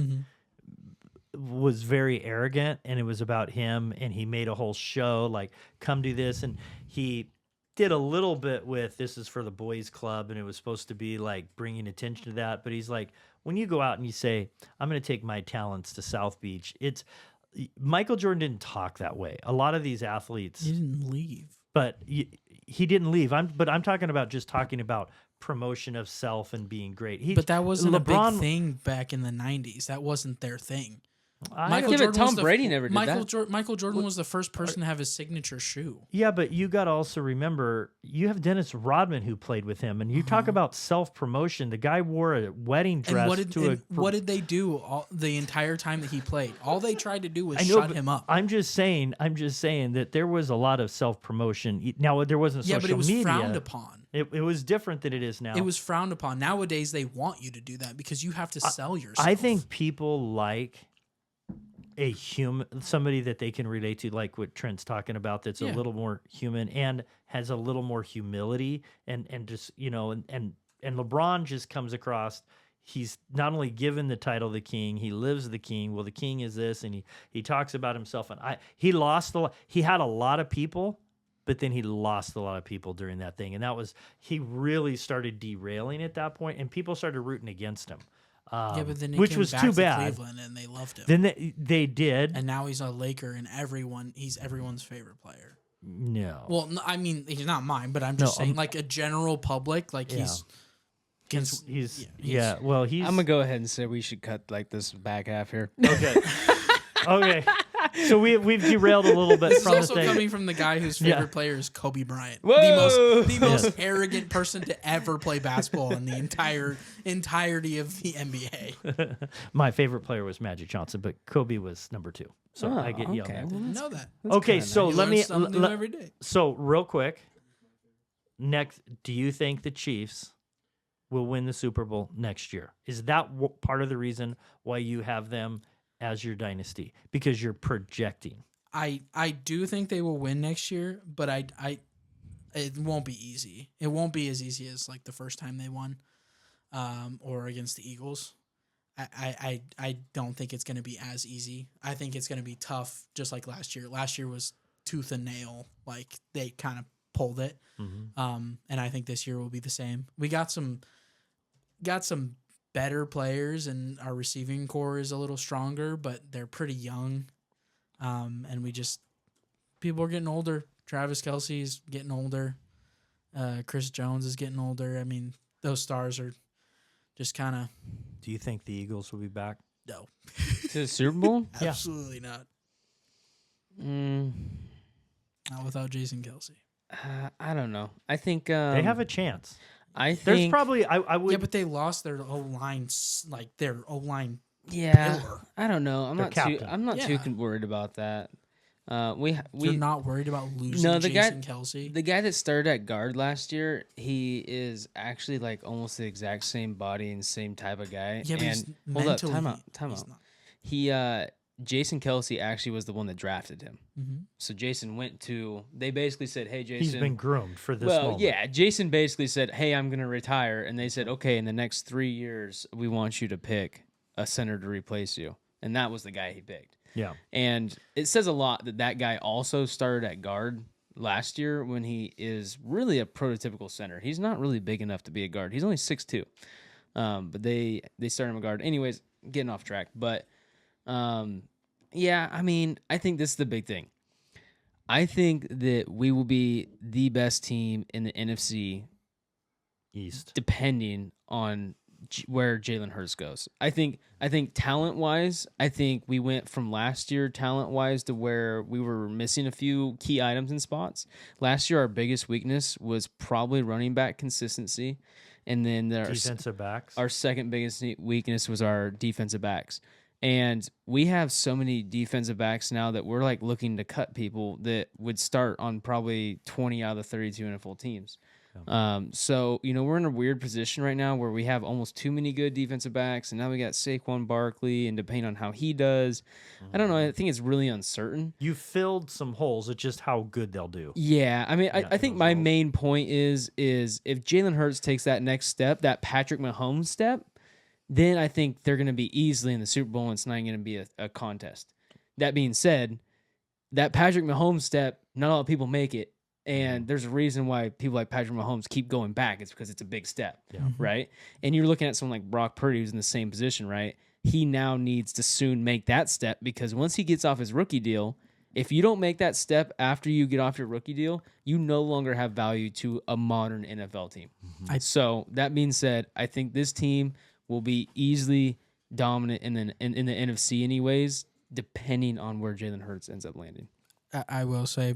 was very arrogant, and it was about him, and he made a whole show like, come do this, and he did a little bit with this is for the boys club, and it was supposed to be like bringing attention to that, but he's like, when you go out and you say, I'm going to take my talents to South Beach, it's Michael Jordan didn't talk that way. A lot of these athletes, He didn't leave. but he didn't leave. I'm talking about just talking about promotion of self and being great. But that wasn't LeBron, a big thing back in the 90s. That wasn't their thing. Tom Brady never did that. Michael Jordan was the first person to have his signature shoe. Yeah, but you got to also remember, you have Dennis Rodman who played with him, and you talk about self-promotion. The guy wore a wedding dress what did they do the entire time that he played? All they tried to do was shut him up. I'm just saying that there was a lot of self-promotion. Now, there wasn't social media. Yeah, but it was frowned upon. It was different than it is now. It was frowned upon. Nowadays, they want you to do that because you have to sell yourself. I think people like a human, somebody that they can relate to, like what Trent's talking about, that's a little more human and has a little more humility, and just, you know, and LeBron just comes across, he's not only given the title the king, he lives the king. Well, the king is this, and he talks about himself, and he had a lot of people, but then he lost a lot of people during that thing, and he really started derailing at that point, and people started rooting against him. But then which was too bad. Cleveland, and they loved him. Then they did, and now he's a Laker, and he's everyone's favorite player. No, well, I mean, he's not mine, but I'm just saying, like a general public, like he's. Well, he's. I'm gonna go ahead and say we should cut like this back half here. Okay. Okay. So we've derailed a little bit this from is also the thing. coming from the guy whose favorite player is Kobe Bryant. Whoa! The most arrogant person to ever play basketball in the entirety of the NBA. My favorite player was Magic Johnson, but Kobe was number 2. So I get yelled okay. at. Well, Didn't know that. Okay, so You let learn me. something new every day. So real quick, next, do you think the Chiefs will win the Super Bowl next year? Is that part of the reason why you have them as your dynasty? Because you're projecting. I do think they will win next year, but it won't be easy. It won't be as easy as like the first time they won, or against the Eagles. I don't think it's going to be as easy. I think it's going to be tough, just like last year. Last year was tooth and nail. Like they kind of pulled it. And I think this year will be the same. We got some better players, and our receiving core is a little stronger, but they're pretty young. And people are getting older. Travis Kelce's getting older. Chris Jones is getting older. I mean, those stars are just kind of. Do you think the Eagles will be back? No. To the Super Bowl? Absolutely not. Not without Jason Kelce. I don't know. I think they have a chance. I think There's probably I would. Yeah, but they lost their O-line, their O-line. Yeah, pillar. I don't know. I'm Their not captain. too worried about that. We You're not worried about losing Jason Kelce? The guy that started at guard last year, he is actually like almost the exact same body and same type of guy. Yeah, but and he's hold up, mentally, time he's out. not. He Jason Kelce actually was the one that drafted him. Mm-hmm. So Jason went to. They basically said, "Hey, Jason." He's been groomed for this. Well, moment. yeah. Jason basically said, "Hey, I'm going to retire," and they said, "Okay, in the next 3 years, we want you to pick a center to replace you," and that was the guy he picked. Yeah. And it says a lot that guy also started at guard last year when he is really a prototypical center. He's not really big enough to be a guard. He's only 6'2". But they started him a guard. Anyways, getting off track. But yeah, I mean, I think this is the big thing. I think that we will be the best team in the NFC East, depending on where Jalen Hurts goes. I think talent-wise, I think we went from last year talent-wise to where we were missing a few key items in spots. Last year, our biggest weakness was probably running back consistency, and then defensive backs. Our second biggest weakness was our defensive backs. And we have so many defensive backs now that we're like looking to cut people that would start on probably 20 out of the 32 NFL teams. So, we're in a weird position right now where we have almost too many good defensive backs, and now we got Saquon Barkley, and depending on how he does, I don't know. I think it's really uncertain. You filled some holes. It's just how good they'll do. Yeah, I mean, I think my main point is if Jalen Hurts takes that next step, that Patrick Mahomes step, then I think they're going to be easily in the Super Bowl, and it's not going to be a contest. That being said, that Patrick Mahomes step, not a lot of people make it. And there's a reason why people like Patrick Mahomes keep going back. It's because it's a big step, right? And you're looking at someone like Brock Purdy who's in the same position, right? He now needs to soon make that step because once he gets off his rookie deal, if you don't make that step after you get off your rookie deal, you no longer have value to a modern NFL team. So that being said, I think this team will be easily dominant in the NFC anyways, depending on where Jalen Hurts ends up landing. I will say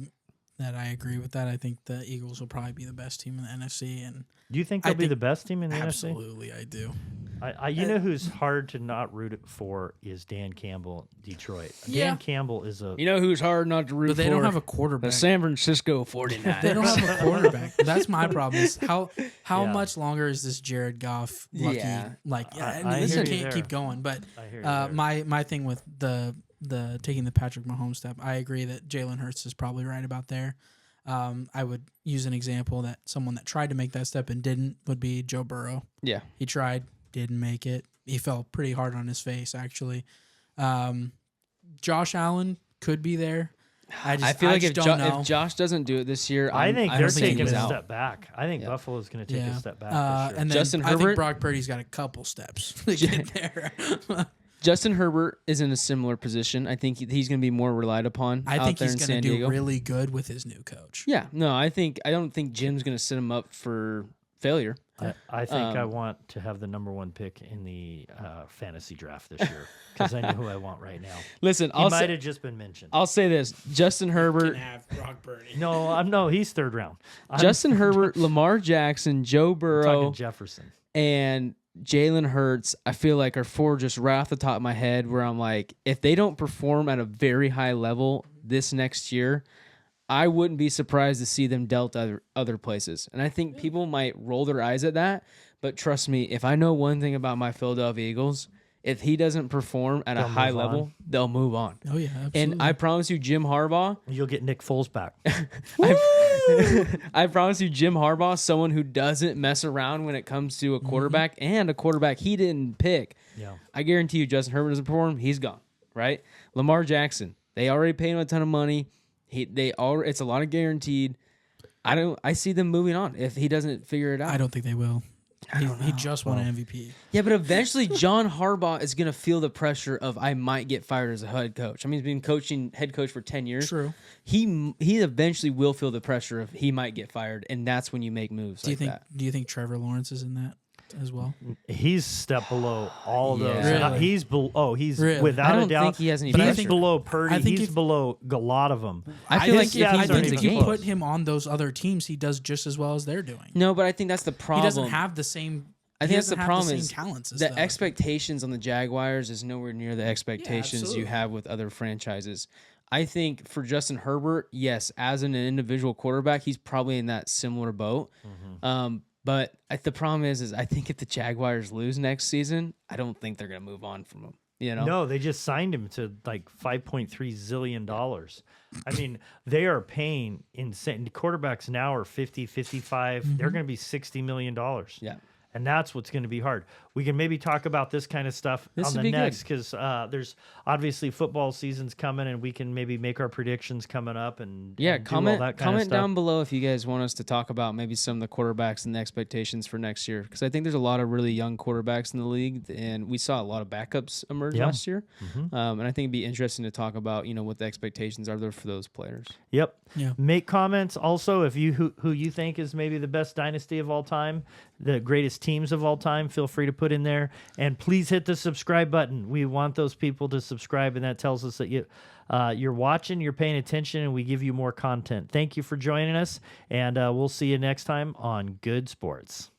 that I agree with that. I think the Eagles will probably be the best team in the NFC. And do you think they'll be the best team in the NFC? Absolutely, I do. You know who's hard to not root for is Dan Campbell, Detroit. Dan Campbell is a... You know who's hard not to root for? But they don't have a quarterback. The San Francisco 49ers. They don't have a quarterback. That's my problem. Is how much longer is this Jared Goff lucky? Yeah. This can't keep going. But my thing with the taking the Patrick Mahomes step, I agree that Jalen Hurts is probably right about there. I would use an example that someone that tried to make that step and didn't would be Joe Burrow. Yeah. He tried, didn't make it. He fell pretty hard on his face, actually. Josh Allen could be there. I feel like if Josh doesn't do it this year, I think they're taking a out. step back. I think Buffalo's going to take a step back for sure. And then Justin I Herbert? think Brock Purdy's got a couple steps to get there. Justin Herbert is in a similar position. I think he's going to be more relied upon. I think he's going to do really good with his new coach. Yeah, no, I don't think Jim's going to set him up for failure. I think I want to have the number one pick in the fantasy draft this year because I know who I want right now. Listen, he might have just been mentioned. I'll say this: Justin Herbert. Can have Brock Purdy. No, he's third round. Justin Herbert, Lamar Jackson, Joe Burrow, Jefferson, and Jalen Hurts, I feel like are four just right off the top of my head where I'm like, if they don't perform at a very high level this next year, I wouldn't be surprised to see them dealt other places. And I think people might roll their eyes at that, but trust me, if I know one thing about my Philadelphia Eagles, if he doesn't perform at a high level, they'll move on. Oh, yeah, absolutely. And I promise you, Jim Harbaugh... You'll get Nick Foles back. I promise you, Jim Harbaugh, someone who doesn't mess around when it comes to a quarterback and a quarterback he didn't pick. Yeah. I guarantee you, Justin Herbert doesn't perform, he's gone, right? Lamar Jackson, they already paid him a ton of money. It's a lot of guaranteed. I see them moving on if he doesn't figure it out. I don't think they will. He just won an MVP. Yeah, but eventually John Harbaugh is going to feel the pressure of I might get fired as a head coach. I mean, he's been head coach for 10 years. True. He eventually will feel the pressure of he might get fired, and that's when you make moves Do like that. you think Trevor Lawrence is in that as well? He's stepped below all of those. Really? He's below. He's Really? without I don't a doubt. think he has any He's pressure. below Purdy. I think He's if- below a lot of them. I feel like his if stats he aren't wins even a you game, close. put him on those other teams, he does just as well as they're doing. no, but I think that's the problem. He doesn't have the same. I he think that's the doesn't have problem same is talents as the them. expectations on the Jaguars is nowhere near the expectations you absolutely. have with other franchises. I think for Justin Herbert, yes, as an individual quarterback, he's probably in that similar boat. But the problem is I think if the Jaguars lose next season, I don't think they're going to move on from him. You know? No, they just signed him to like $5.3 zillion. I mean, they are paying insane. Quarterbacks now are 50, 55. They're going to be $60 million. Yeah. And that's what's going to be hard. We can maybe talk about this kind of stuff This on would the be good. next because there's obviously football season's coming, and we can maybe make our predictions coming up and Yeah, and do all that kind of comment stuff. down below if you guys want us to talk about maybe some of the quarterbacks and the expectations for next year, because I think there's a lot of really young quarterbacks in the league, and we saw a lot of backups emerge Yeah. last year. And I think it'd be interesting to talk about what the expectations are there for those players. Yep. Yeah. Make comments also if you who you think is maybe the best dynasty of all time, the greatest teams of all time. Feel free to put in there, and please hit the subscribe button. We want those people to subscribe, and that tells us that you're watching, you're paying attention, and we give you more content. Thank you for joining us, and we'll see you next time on Goode Sports.